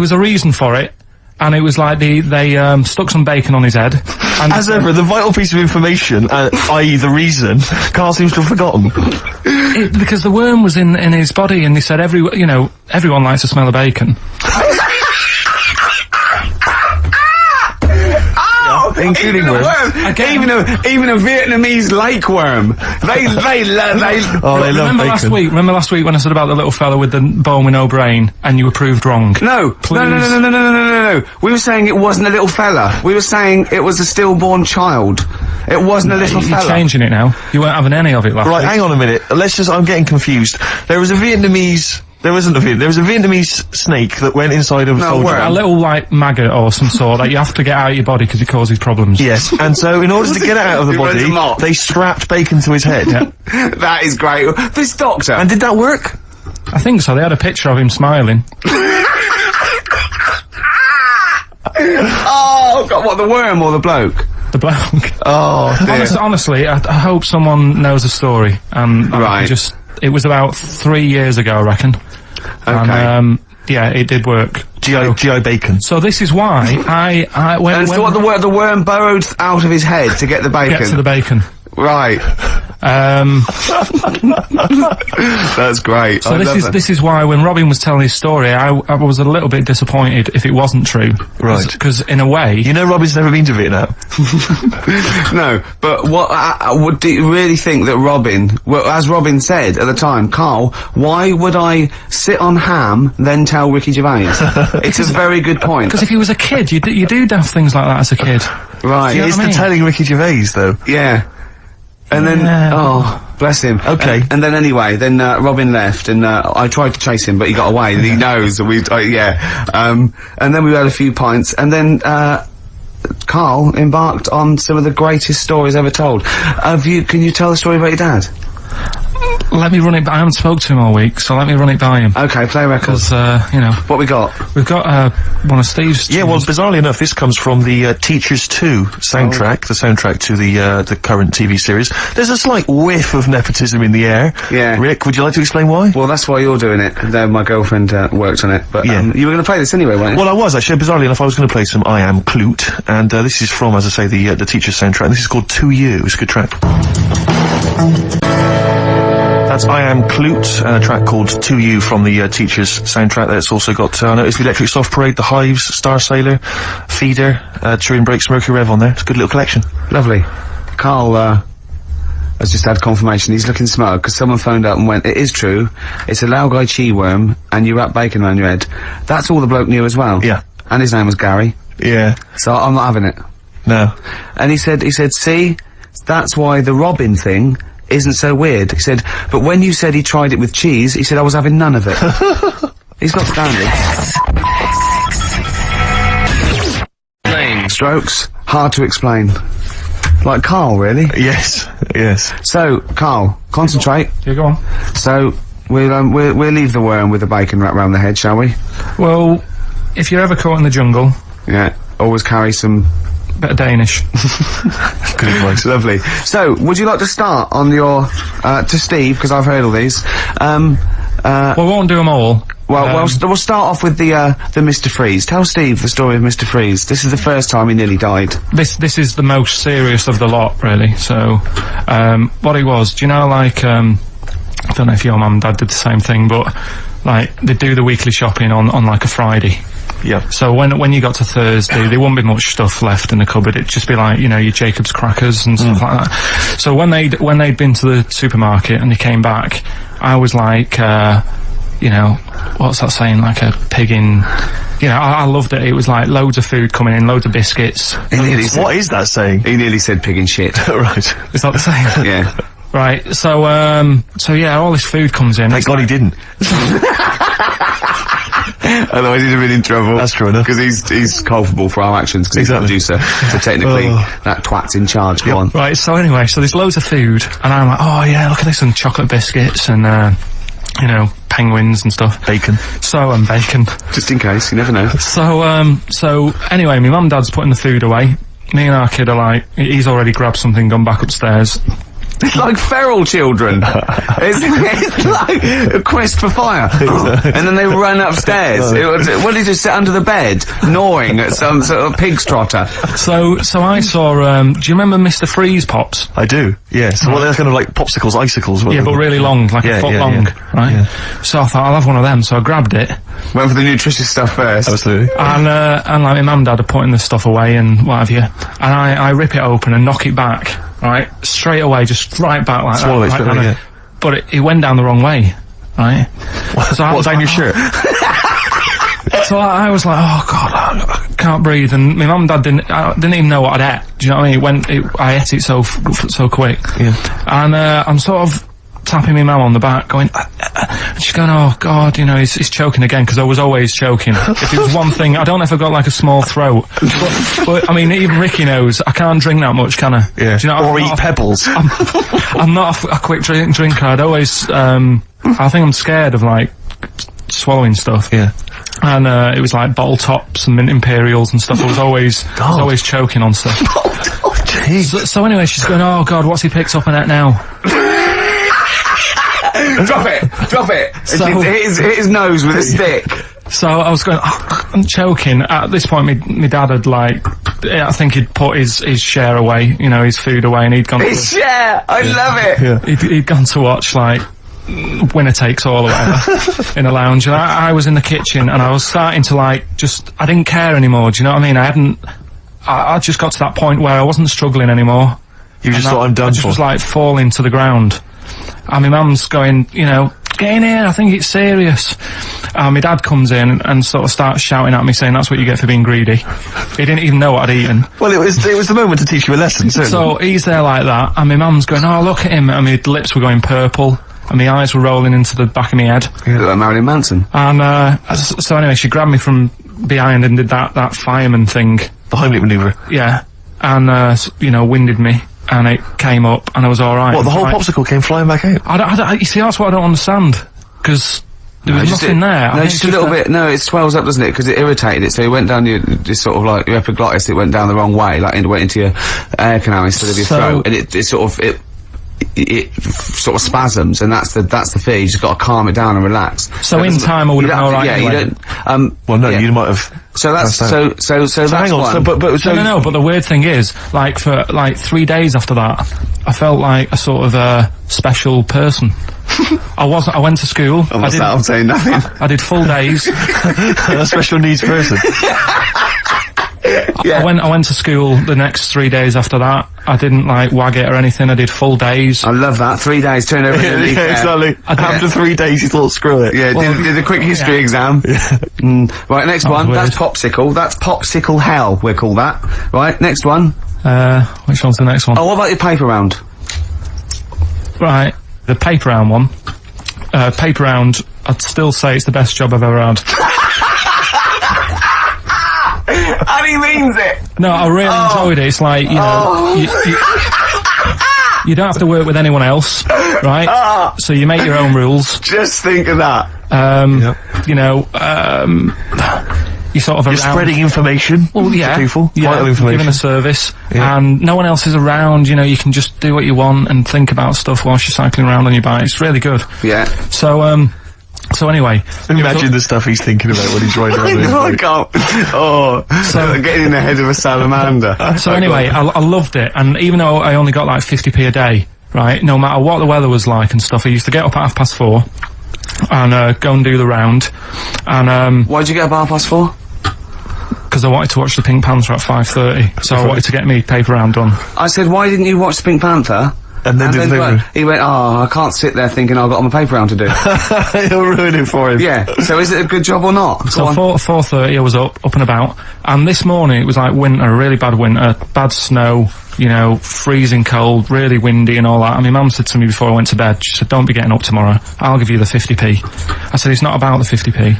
was a reason for it. And it was like they stuck some bacon on his head. And As ever, the vital piece of information, i.e. the reason, Karl seems to have forgotten. because the worm was in his body, and they said everyone likes the smell of bacon. Including even worms. Even a Vietnamese lake worm. They love bacon. Remember last week when I said about the little fella with the bone with no brain, and you were proved wrong? No. Please. No. We were saying it wasn't a little fella. We were saying it was a stillborn child. It wasn't a little You're fella. changing it now. You weren't having any of it last Right, week. hang on a minute. I'm getting confused. There was a Vietnamese snake that went inside of a soldier. worm. A little, like, maggot or some sort that you have to get out of your body because it causes problems. Yes, and so in order to get it out of the He runs body, amok. they strapped bacon to his head. Yeah. That is great. This doctor. And did that work? I think so. They had a picture of him smiling. Oh, God, what, the worm or the bloke? The bloke. Oh, dear. Honestly, I hope someone knows the story. Right. It was about 3 years ago, I reckon. Okay. And, yeah, it did work. GI bacon. So this is why And so what, the worm burrowed out of his head to get the bacon? get to the bacon. Right. That's great. So this is why when Robin was telling his story, I was a little bit disappointed if it wasn't true. Right. Because in a way, You know Robin's never been to Vietnam. No, but what do you really think that Robin, well, as Robin said at the time, Karl, why would I sit on ham, then tell Ricky Gervais? It's a very good point. because if he was a kid, you do daft things like that as a kid. Right. Do you know It's what I the mean? telling Ricky Gervais, though. Yeah. And then, Yeah. oh, bless him. Okay. And then anyway, Robin left, and I tried to chase him, but he got away. He knows that and then we had a few pints, and then Karl embarked on some of the greatest stories ever told. Can you tell the story about your dad? Let me run it. I haven't spoke to him all week, so let me run it by him. Okay, play records. Because you know What we got? we've got one of Steve's. Yeah, well, bizarrely enough, this comes from the Teachers 2 soundtrack, the soundtrack to the current TV series. There's a slight whiff of nepotism in the air. Yeah. Rick, would you like to explain why? Well, that's why you're doing it. My girlfriend worked on it, but Yeah. you were going to play this anyway, weren't you? Well, I was actually. Bizarrely enough, I was going to play some I Am Clute, and this is from, as I say, the Teachers soundtrack. This is called To You. It's a good track. That's I Am Clute, a track called To You from the Teachers soundtrack. That's also got, I noticed the Electric Soft Parade, The Hives, Star Sailor, Feeder, Turin Breaks, Mercury Rev on there. It's a good little collection. Lovely. Karl has just had confirmation. He's looking smug because someone phoned up and went, "It is true. It's a Laogai chi worm, and you wrap bacon around your head." That's all the bloke knew as well. Yeah. And his name was Gary. Yeah. So I'm not having it. No. And he said, see, that's why the Robin thing isn't so weird. He said, but when you said he tried it with cheese, he said I was having none of it. He's got standards. Strokes, hard to explain. Like Karl, really. Yes. Yes. So, Karl, concentrate. Yeah, go on. So, we'll leave the worm with the bacon wrapped around the head, shall we? Well, if you're ever caught in the jungle, Yeah. Always carry some... bit of Danish. Good advice. Lovely. So, would you like to start on your, to Steve, because I've heard all these. Well, we won't do them all. We'll start off with the Mr. Freeze. Tell Steve the story of Mr. Freeze. This is the first time he nearly died. This is the most serious of the lot, really. So, what it was, do you know, like, I don't know if your mum and dad did the same thing, but, like, they do the weekly shopping on like a Friday. Yeah. So when you got to Thursday, there wouldn't be much stuff left in the cupboard. It'd just be like, you know, your Jacob's crackers and stuff like that. So when they'd been to the supermarket and they came back, I was like, you know, what's that saying? Like a pig in... You know, I loved it. It was like loads of food coming in, loads of biscuits. What is that saying? He nearly said pig and shit. Right. It's not the same. Yeah. Right. So yeah, all this food comes in. Thank God he didn't. Otherwise he'd have been in trouble. That's true enough. Because he's culpable for our actions, because Exactly. he's the producer. So technically, that twat's in charge. Go on. Right, so anyway, so there's loads of food, and I'm like, oh yeah, look at this, and chocolate biscuits, and, you know, penguins and stuff. Bacon. And bacon. Just in case, you never know. So anyway, my mum and dad's putting the food away. Me and our kid are like, he's already grabbed something, gone back upstairs. It's like feral children. it's like a quest for fire. And then they run upstairs. What did you sit under the bed, gnawing at some sort of pig's trotter? So I saw, do you remember Mr. Freeze Pops? I do, yes. Well, they're kind of like popsicles, icicles. Yeah, but really long, like a foot long, right? Yeah. So I thought, I'll have one of them, so I grabbed it. Went for the nutritious stuff first. Absolutely. And like my mum and dad are putting the stuff away and what have you. And I rip it open and knock it back, right? Straight away, just right back like Swallow it that. straight away, yeah. But it went down the wrong way, right? So I What, was down your shirt? So I was like, oh God, I can't breathe. And my mum and dad didn't even know what I'd ate. Do you know what I mean? I ate it so quick. Yeah. And I'm sort of tapping my mum on the back, going, and she's going, oh God, you know, he's choking again, because I was always choking. If it was one thing, I don't know if I've got like a small throat, but I mean, even Ricky knows I can't drink that much, can I? Yeah. Do you know, or eat pebbles. I'm not a quick drinker. I'd always, I think I'm scared of like swallowing stuff. Yeah. And it was like bottle tops and mint imperials and stuff. I was always choking on stuff. So anyway, she's going, oh God, what's he picked up on it now? Drop it! So- hit his nose with a stick. So I was going, oh, I'm choking. At this point, my dad had like, I think he'd put his share away, you know, his food away, and he'd gone. His share! I love it! Yeah. He'd gone to watch like Winner Takes All or whatever in a lounge, and I was in the kitchen, and I was starting to like I didn't care anymore. Do you know what I mean? I just got to that point where I wasn't struggling anymore. You just thought, I'm done I just for. was like falling to the ground. And my mum's going, you know, get in here, I think it's serious. And my dad comes in and sort of starts shouting at me, saying that's what you get for being greedy. He didn't even know what I'd eaten. Well, it was the moment to teach you a lesson, certainly. So he's there like that, and my mum's going, oh, look at him, and my lips were going purple, and my eyes were rolling into the back of my head. You look like Marilyn Manson. And so anyway, she grabbed me from behind and did that fireman thing. The Heimlich manoeuvre. Yeah. And, you know, winded me. And it came up, and I was alright. What, the whole popsicle came flying back out? You see, that's what I don't understand. Because there was nothing there. No, just a little bit. No, it swells up, doesn't it? Because it irritated it. So it went down your, this sort of like your epiglottis. It went down the wrong way, like it went into your air canal instead of your throat, and it sort of spasms, and that's the fear. You just got to calm it down and relax. So in time, I would have been alright. Yeah, anyway. you don't. Well, no, you might have. So that's so that's hang on, one. but No, but the weird thing is, like, for like 3 days after that, I felt like a sort of special person. I went to school. I'm saying nothing. I did full days. A special needs person. Yeah. I went to school the next 3 days after that. I didn't like wag it or anything. I did full days. I love that. 3 days, turn over. Yeah, exactly. After 3 days, you thought, screw it. Yeah, did a quick history exam. Right, next one. weird. That's popsicle. That's popsicle hell, we'll call that. Right, next one. Which one's the next one? Oh, what about your paper round? Right, the paper round one. Paper round, I'd still say it's the best job I've ever had. And he means it! No, I really enjoyed it. It's like, you know, you don't have to work with anyone else, right? So you make your own rules. Just think of that. You know, you sort of You're spreading information. Well, yeah, to people. yeah, Vital information. giving a service, and no one else is around. You know, you can just do what you want and think about stuff whilst you're cycling around on your bike. It's really good. Yeah. So anyway, Imagine the stuff he's thinking about when he's riding around. I can't. Oh, so getting in the head of a salamander. So anyway, I loved it, and even though I only got like 50p a day, right, no matter what the weather was like and stuff, I used to get up at 4:30 and go and do the round. And why'd you get up at 4:30? Because I wanted to watch the Pink Panther at 5:30, so I wanted to get me paper round done. I said, why didn't you watch the Pink Panther? And then did the he went, oh, I can't sit there thinking I've got my paper round to do. He'll ruin it for him. Yeah. So is it a good job or not? So 4:30 I was up and about, and this morning it was like winter, really bad winter, bad snow, you know, freezing cold, really windy and all that. And my mum said to me before I went to bed, she said, don't be getting up tomorrow, I'll give you the 50p. I said, it's not about the 50p.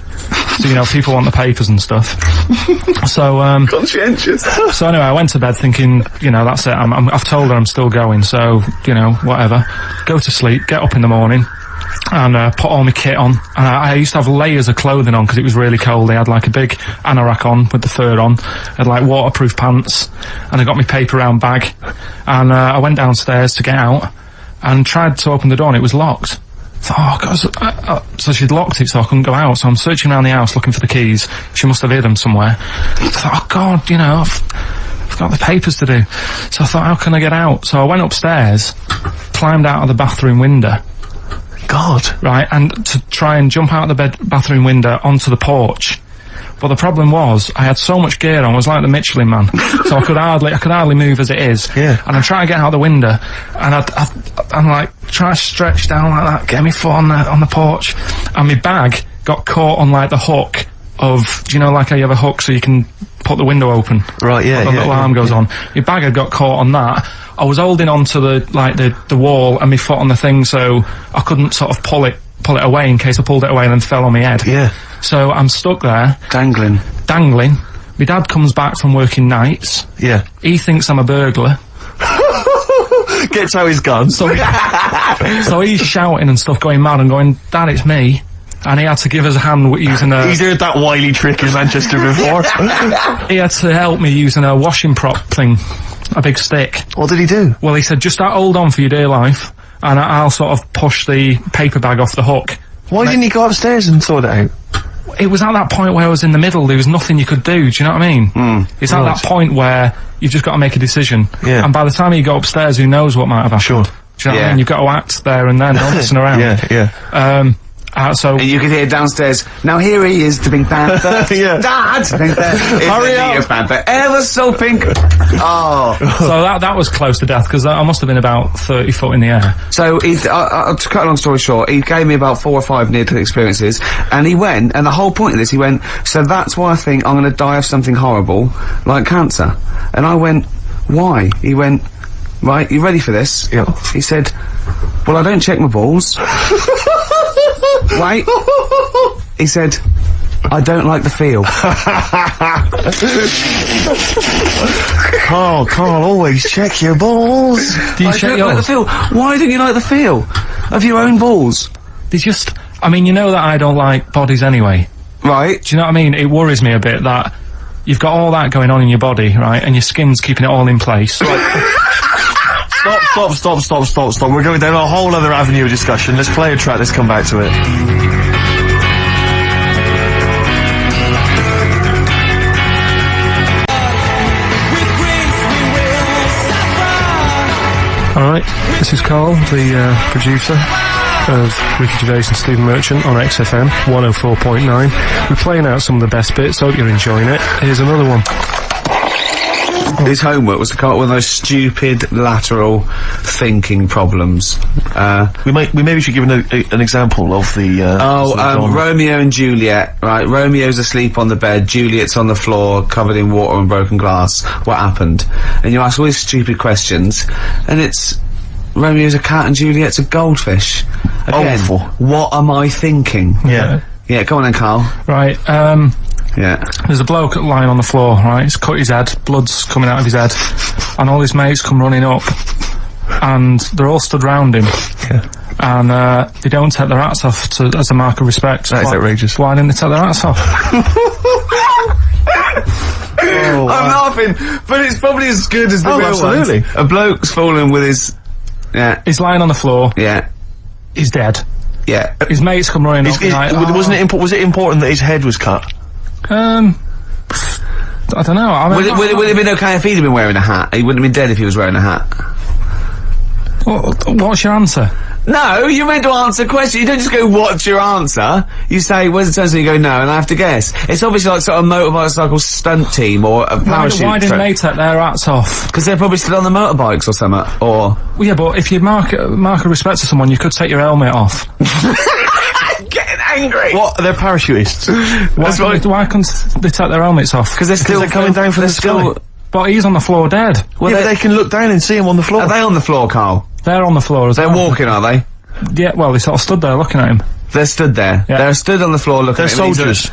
So, you know, people want the papers and stuff. So, conscientious. So anyway, I went to bed thinking, you know, that's it, I've told her I'm still going, so, you know, whatever. Go to sleep, get up in the morning, and put all my kit on. And I used to have layers of clothing on because it was really cold. I had like a big anorak on with the fur on. I had like waterproof pants, and I got my paper round bag. And I went downstairs to get out and tried to open the door, and it was locked. Oh God! So she'd locked it, so I couldn't go out. So I'm searching around the house looking for the keys. She must have hid them somewhere. I thought, oh God, you know, I've got the papers to do. So I thought, how can I get out? So I went upstairs, climbed out of the bathroom window. God. Right, and to try and jump out of the bathroom window onto the porch. But the problem was, I had so much gear on, I was like the Michelin Man. So I could hardly move as it is. Yeah. And I'm trying to get out the window, and I'm like, trying to stretch down like that, get my foot on the porch, and my bag got caught on like the hook of, do you know, like how you have a hook so you can put the window open? Right, yeah, the little arm goes on. My bag had got caught on that. I was holding onto the wall and my foot on the thing, so I couldn't sort of pull it away in case I pulled it away and then fell on my head. Yeah. So I'm stuck there. Dangling. My dad comes back from working nights. Yeah. He thinks I'm a burglar. Gets out his gun. So he's shouting and stuff, going mad and going, Dad, it's me. And he had to give us a hand using a... He's heard that wily trick in Manchester before. He had to help me using a washing prop thing. A big stick. What did he do? Well, he said, just hold on for your dear life, and I'll sort of push the paper bag off the hook. Why didn't he go upstairs and sort it out? It was at that point where I was in the middle, there was nothing you could do, do you know what I mean? It's at that point where you've just got to make a decision. Yeah. And by the time you go upstairs, who knows what might have happened. Sure. Do you know what I mean? You've got to act there and then, don't listen around. Yeah. So... And you could hear downstairs, now here he is, the Pink Panther. Yeah. Dad! Hurry up! Panther, ever so pink! Oh. So that was close to death, because I must have been about 30 foot in the air. So, to cut a long story short, he gave me about 4 or 5 near-death experiences, and he went, and the whole point of this, he went, so that's why I think I'm gonna die of something horrible, like cancer. And I went, why? He went, right, you ready for this? Yeah. He said, well, I don't check my balls. Wait. He said, I don't like the feel. Carl, always check your balls. Do you I check don't yours? like the feel. Why don't you like the feel of your own balls? They just, I mean, you know that I don't like bodies anyway. Right. Do you know what I mean? It worries me a bit that you've got all that going on in your body, right, and your skin's keeping it all in place. Stop. We're going down a whole other avenue of discussion. Let's play a track, let's come back to it. Alright, this is Karl, the producer of Ricky Gervais and Stephen Merchant on XFM 104.9. We're playing out some of the best bits, hope you're enjoying it. Here's another one. His homework was to come up with those stupid lateral thinking problems. We maybe should give an example of the, Romeo and Juliet, right? Romeo's asleep on the bed, Juliet's on the floor, covered in water and broken glass. What happened? And you ask all these stupid questions, and it's Romeo's a cat and Juliet's a goldfish. Again, Awful. what am I thinking? Yeah. Yeah, come on then, Karl. Right, Yeah. there's a bloke lying on the floor, right? He's cut his head, blood's coming out of his head, and all his mates come running up, and they're all stood round him. Yeah. And they don't take their hats off as a mark of respect. That is outrageous. Why didn't they take their hats off? Oh, I'm laughing, but it's probably as good as the Oh, real absolutely. ones. A bloke's fallen with his... Yeah. He's lying on the floor, Yeah. he's dead. Yeah. His mates come running up, and like, was it important that his head was cut? I don't know. I mean, Would it have been okay if he'd have been wearing a hat? He wouldn't have been dead if he was wearing a hat. what's your answer? No, you're meant to answer questions. You don't just go, what's your answer? You say, where's the turn? So you go, no, and I have to guess. It's obviously like sort of motorcycle stunt team or a parachute. Why didn't they take their hats off? Because they're probably still on the motorbikes or something, or... Well, yeah, but if you mark a respect to someone, you could take your helmet off. Getting angry! What? They're parachutists. Why couldn't they take their helmets off? Because they're still... they're coming down from the sky. But he's on the floor dead. Well, Yeah, but they can look down and see him on the floor. Are they on the floor, Karl? They're on the floor as They're well. walking, are they? Yeah, well, they sort of stood there looking at him. They're stood there. Yeah. They're stood on the floor looking They're at him. soldiers.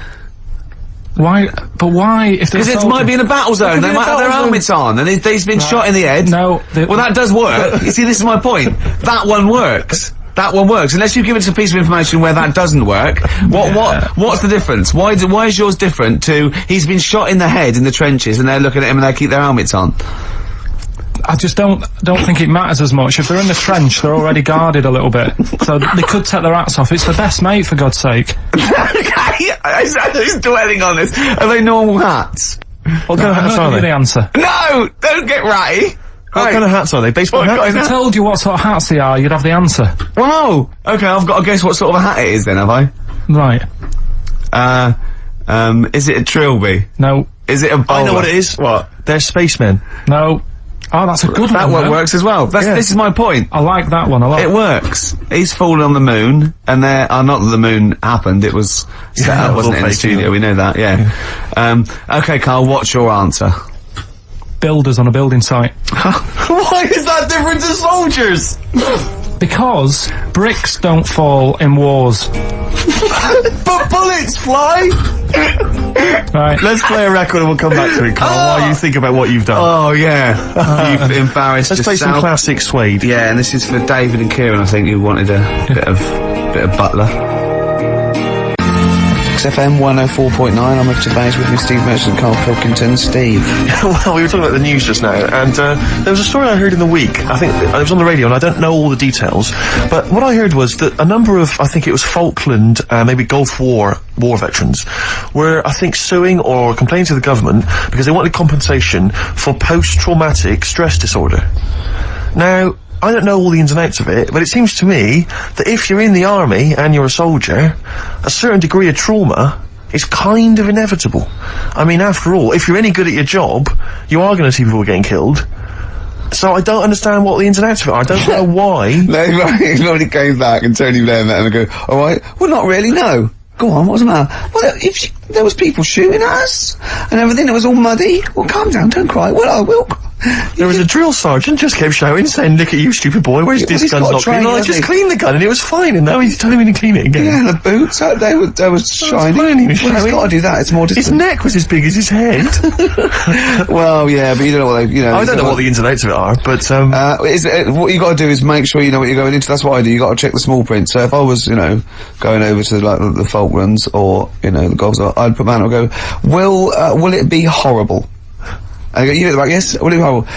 Why? But why? If they're Because it soldiers- might be in a battle zone. could They be in a might have their battle helmets on, and he's been shot in the head. No. Well, that does work. You see, this is my point. That one works. That one works. Unless you give us a piece of information where that doesn't work. What's the difference? Why is yours different to he's been shot in the head in the trenches and they're looking at him and they keep their helmets on? I just don't think it matters as much. If they're in the trench, they're already guarded a little bit, so they could take their hats off. It's the best mate, for God's sake. Okay, who's dwelling on this? Are they normal hats? What kind of hats are The they? answer. No! Don't get ratty! What kind of hats are they? Baseball hats? If I told you what sort of hats they are, you'd have the answer. Wow! Okay, I've got to guess what sort of a hat it is then, have I? Right. Is it a trilby? No. Is it a bowler? I know what it is. What? They're spacemen. No. Oh, that's a good That one. one though. works as well. This is my point. I like that one a lot. It works. He's fallen on the moon, and not that the moon happened, it was set Yeah, up, wasn't it, in the fake, studio, yeah. we know that, yeah. Okay, Karl, what's your answer? Builders on a building site. Why is that different to soldiers? Because bricks don't fall in wars. But bullets fly! Right. Let's play a record and we'll come back to it, Carl, while you think about what you've done. Oh, yeah. You've embarrassed Let's play some yourself. classic Suede. Yeah, and this is for David and Kieran, I think, who wanted a bit of Butler. XFM 104.9, I'm Ricky Gervais with me, Steve Merchant, Karl Pilkington. Steve. Well, we were talking about the news just now, and there was a story I heard in the week. I think it was on the radio, and I don't know all the details. But what I heard was that a number of, I think it was Falkland, maybe Gulf War veterans, were, I think, suing or complaining to the government because they wanted compensation for post-traumatic stress disorder. Now, I don't know all the ins and outs of it, but it seems to me that if you're in the army and you're a soldier, a certain degree of trauma is kind of inevitable. I mean, after all, if you're any good at your job, you are going to see people getting killed. So I don't understand what the ins and outs of it are. I don't know why. Nobody came back and Tony Blair met him and go, alright, well, not really, no. Go on, what's the matter? Well, there was people shooting at us and everything, it was all muddy. Well, calm down, don't cry. Well, I will cry. There was a drill sergeant just kept shouting, saying, "Look at you, stupid boy, where's this he's gun's got not clean?" training, I hasn't just he? cleaned the gun and it was fine, and now he's telling me to clean it again. Yeah, the boots, they were shiny. fine, he was Well, he's showing. got to do that, it's more His distant. neck was as big as his head. Well, yeah, but you don't know what they, you know. I don't know what the ins and outs of it are, but, what you got to do is make sure you know what you're going into. That's what I do. You got to check the small print. So if I was, you know, going over to like the Falklands or you know the Gulf, I'd put man. I'd go, will it be horrible? I go, you at the back, yes. Will it be horrible?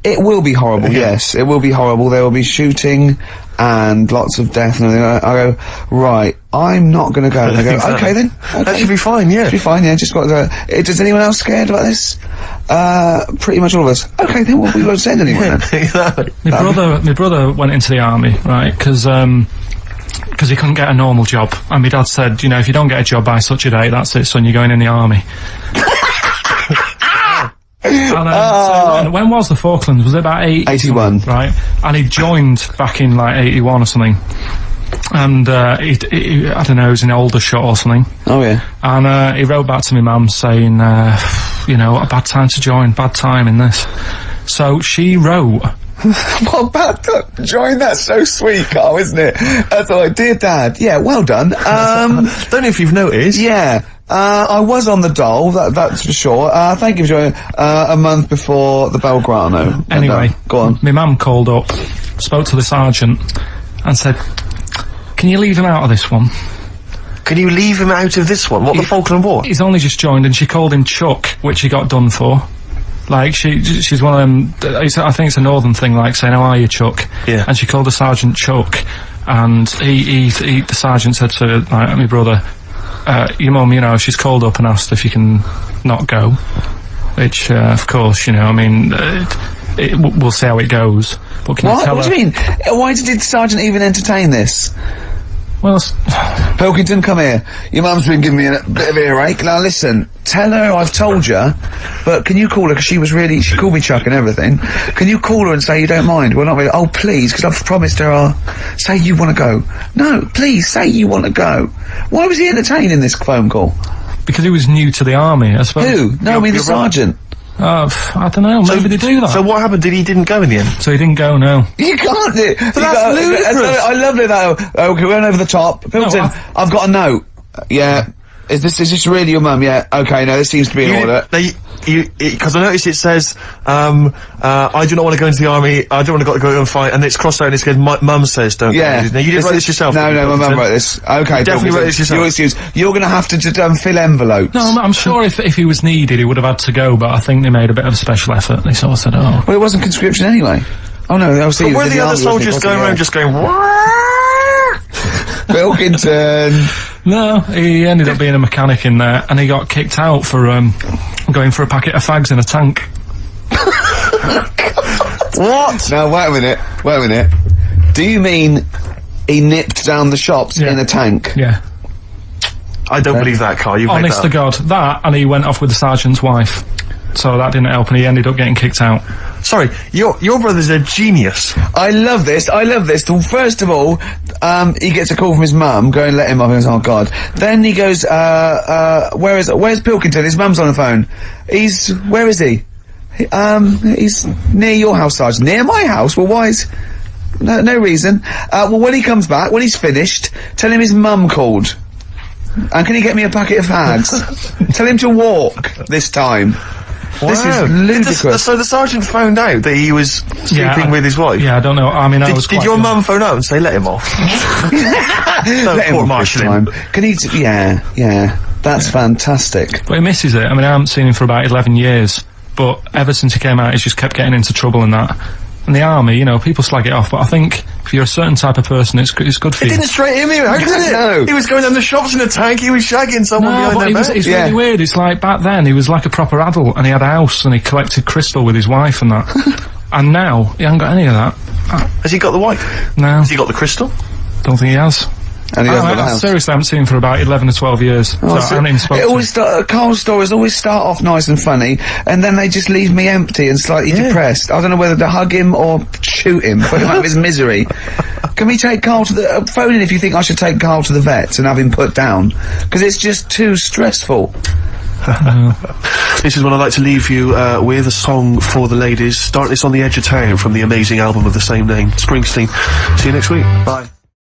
It will be horrible. Yes, it will be horrible. There will be shooting and lots of death and everything. I go, right. I'm not going to go. And they go, okay then. Okay. that should be fine, yeah. Should be fine, yeah, just got to, does anyone else scared about this? Pretty much all of us. Okay, then we won't send anyone then. Exactly. My brother went into the army, right, because he couldn't get a normal job. And my dad said, you know, if you don't get a job by such a date, that's it, son, you're going in the army. And, so when was the Falklands? Was it about 81. Right? And he joined back in like 81 or something. And he I don't know, he was in Aldershot or something. Oh yeah. And he wrote back to my mum saying, you know, what a bad time to join, bad time in this. So she wrote... What about that? Join, that's so sweet, Carl, isn't it? That's like, dear Dad, yeah, well done. Don't know if you've noticed. Yeah. I was on the dole, that's for sure. Thank you for joining, a month before the Belgrano. Anyway, go on. My mum called up, spoke to the sergeant, and said, can you leave him out of this one? Can you leave him out of this one? What, the Falkland War? He's only just joined, and she called him Chuck, which he got done for. Like, she's one of them, I think it's a northern thing, like saying, how are you, Chuck? Yeah. And she called the sergeant Chuck, and the sergeant said to, like, my brother, your mum, you know, she's called up and asked if you can not go. Which, of course, you know, I mean, we'll see how it goes. But can you tell What her? do you mean? Why did the sergeant even entertain this? Well, Pilkington, come here. Your mum's been giving me a bit of earache. Now listen, tell her I've told you, but can you call her, because she called me Chuck and everything. Can you call her and say you don't mind? Well, not really. Oh, please, because I've promised her say you want to go. No, please, say you want to go. Why was he entertaining this phone call? because he was new to the army, I suppose. Who? No, I mean the sergeant. I don't know, maybe they do that. So what happened? He didn't go in the end? So he didn't go, no. You can't do it. that's ludicrous. I love it though. Okay, we went over the top. Pilkington, I've got a note. Yeah. Is this really your mum? Yeah. Okay, no, this seems to be in order. Because I noticed it says, I do not want to go into the army, I don't want to go and fight, and it's crossed out and it says, my mum says don't Yeah. go. Now, you didn't write this yourself? No, my mum wrote this. Okay, You definitely wrote this yourself. Your excuse. You're gonna have to just, fill envelopes. No, I'm sure if he was needed, he would have had to go, but I think they made a bit of a special effort. They sort of said, oh. Well, it wasn't conscription anyway. Oh no, I'll see. But were the other soldiers going around just going, Pilkington. No, he ended up being a mechanic in there, and he got kicked out for, going for a packet of fags in a tank. what? Now, wait a minute. Do you mean he nipped down the shops in a tank? Yeah. I don't believe that, Carl. You've Honest to God. That, and he went off with the sergeant's wife. So that didn't help, and he ended up getting kicked out. Sorry, your brother's a genius. I love this. First of all, he gets a call from his mum, go and let him up, and he goes, oh God. Then he goes, where's Pilkington? His mum's on the phone. Where is he? He's near your house, Sergeant. Near my house? Well, why is... No reason. Well, when he comes back, when he's finished, tell him his mum called. And can he get me a packet of fags? Tell him to walk this time. Wow. This is ludicrous. So the sergeant found out that he was sleeping with his wife? Yeah, I don't know. I mean, Did your mum phone out and say, let him off? Let him off this time. Can he... Yeah. That's fantastic. But he misses it. I mean, I haven't seen him for about 11 years. But ever since he came out, he's just kept getting into trouble and that. And the army, you know, people slag it off, but I think if you're a certain type of person, it's good for you. It didn't straight him out, did it? No. He was going down the shops in a tank, he was shagging someone behind their back. It's really weird. It's like back then, he was like a proper adult, and he had a house, and he collected crystal with his wife and that. And now, he hasn't got any of that. Has he got the wife? No. Has he got the crystal? Don't think he has. And he hasn't got a house. Seriously, I haven't seen him for about 11 or 12 years. So I haven't even spoken to him. Carl's stories always start off nice and funny, and then they just leave me empty and slightly depressed. I don't know whether to hug him or shoot him, put him out of his misery. Can we take Carl to the... phone in if you think I should take Carl to the vet and have him put down, because it's just too stressful. This is what I'd like to leave you with, a song for the ladies. Darkness on the Edge of Town from the amazing album of the same name, Springsteen. See you next week. Bye.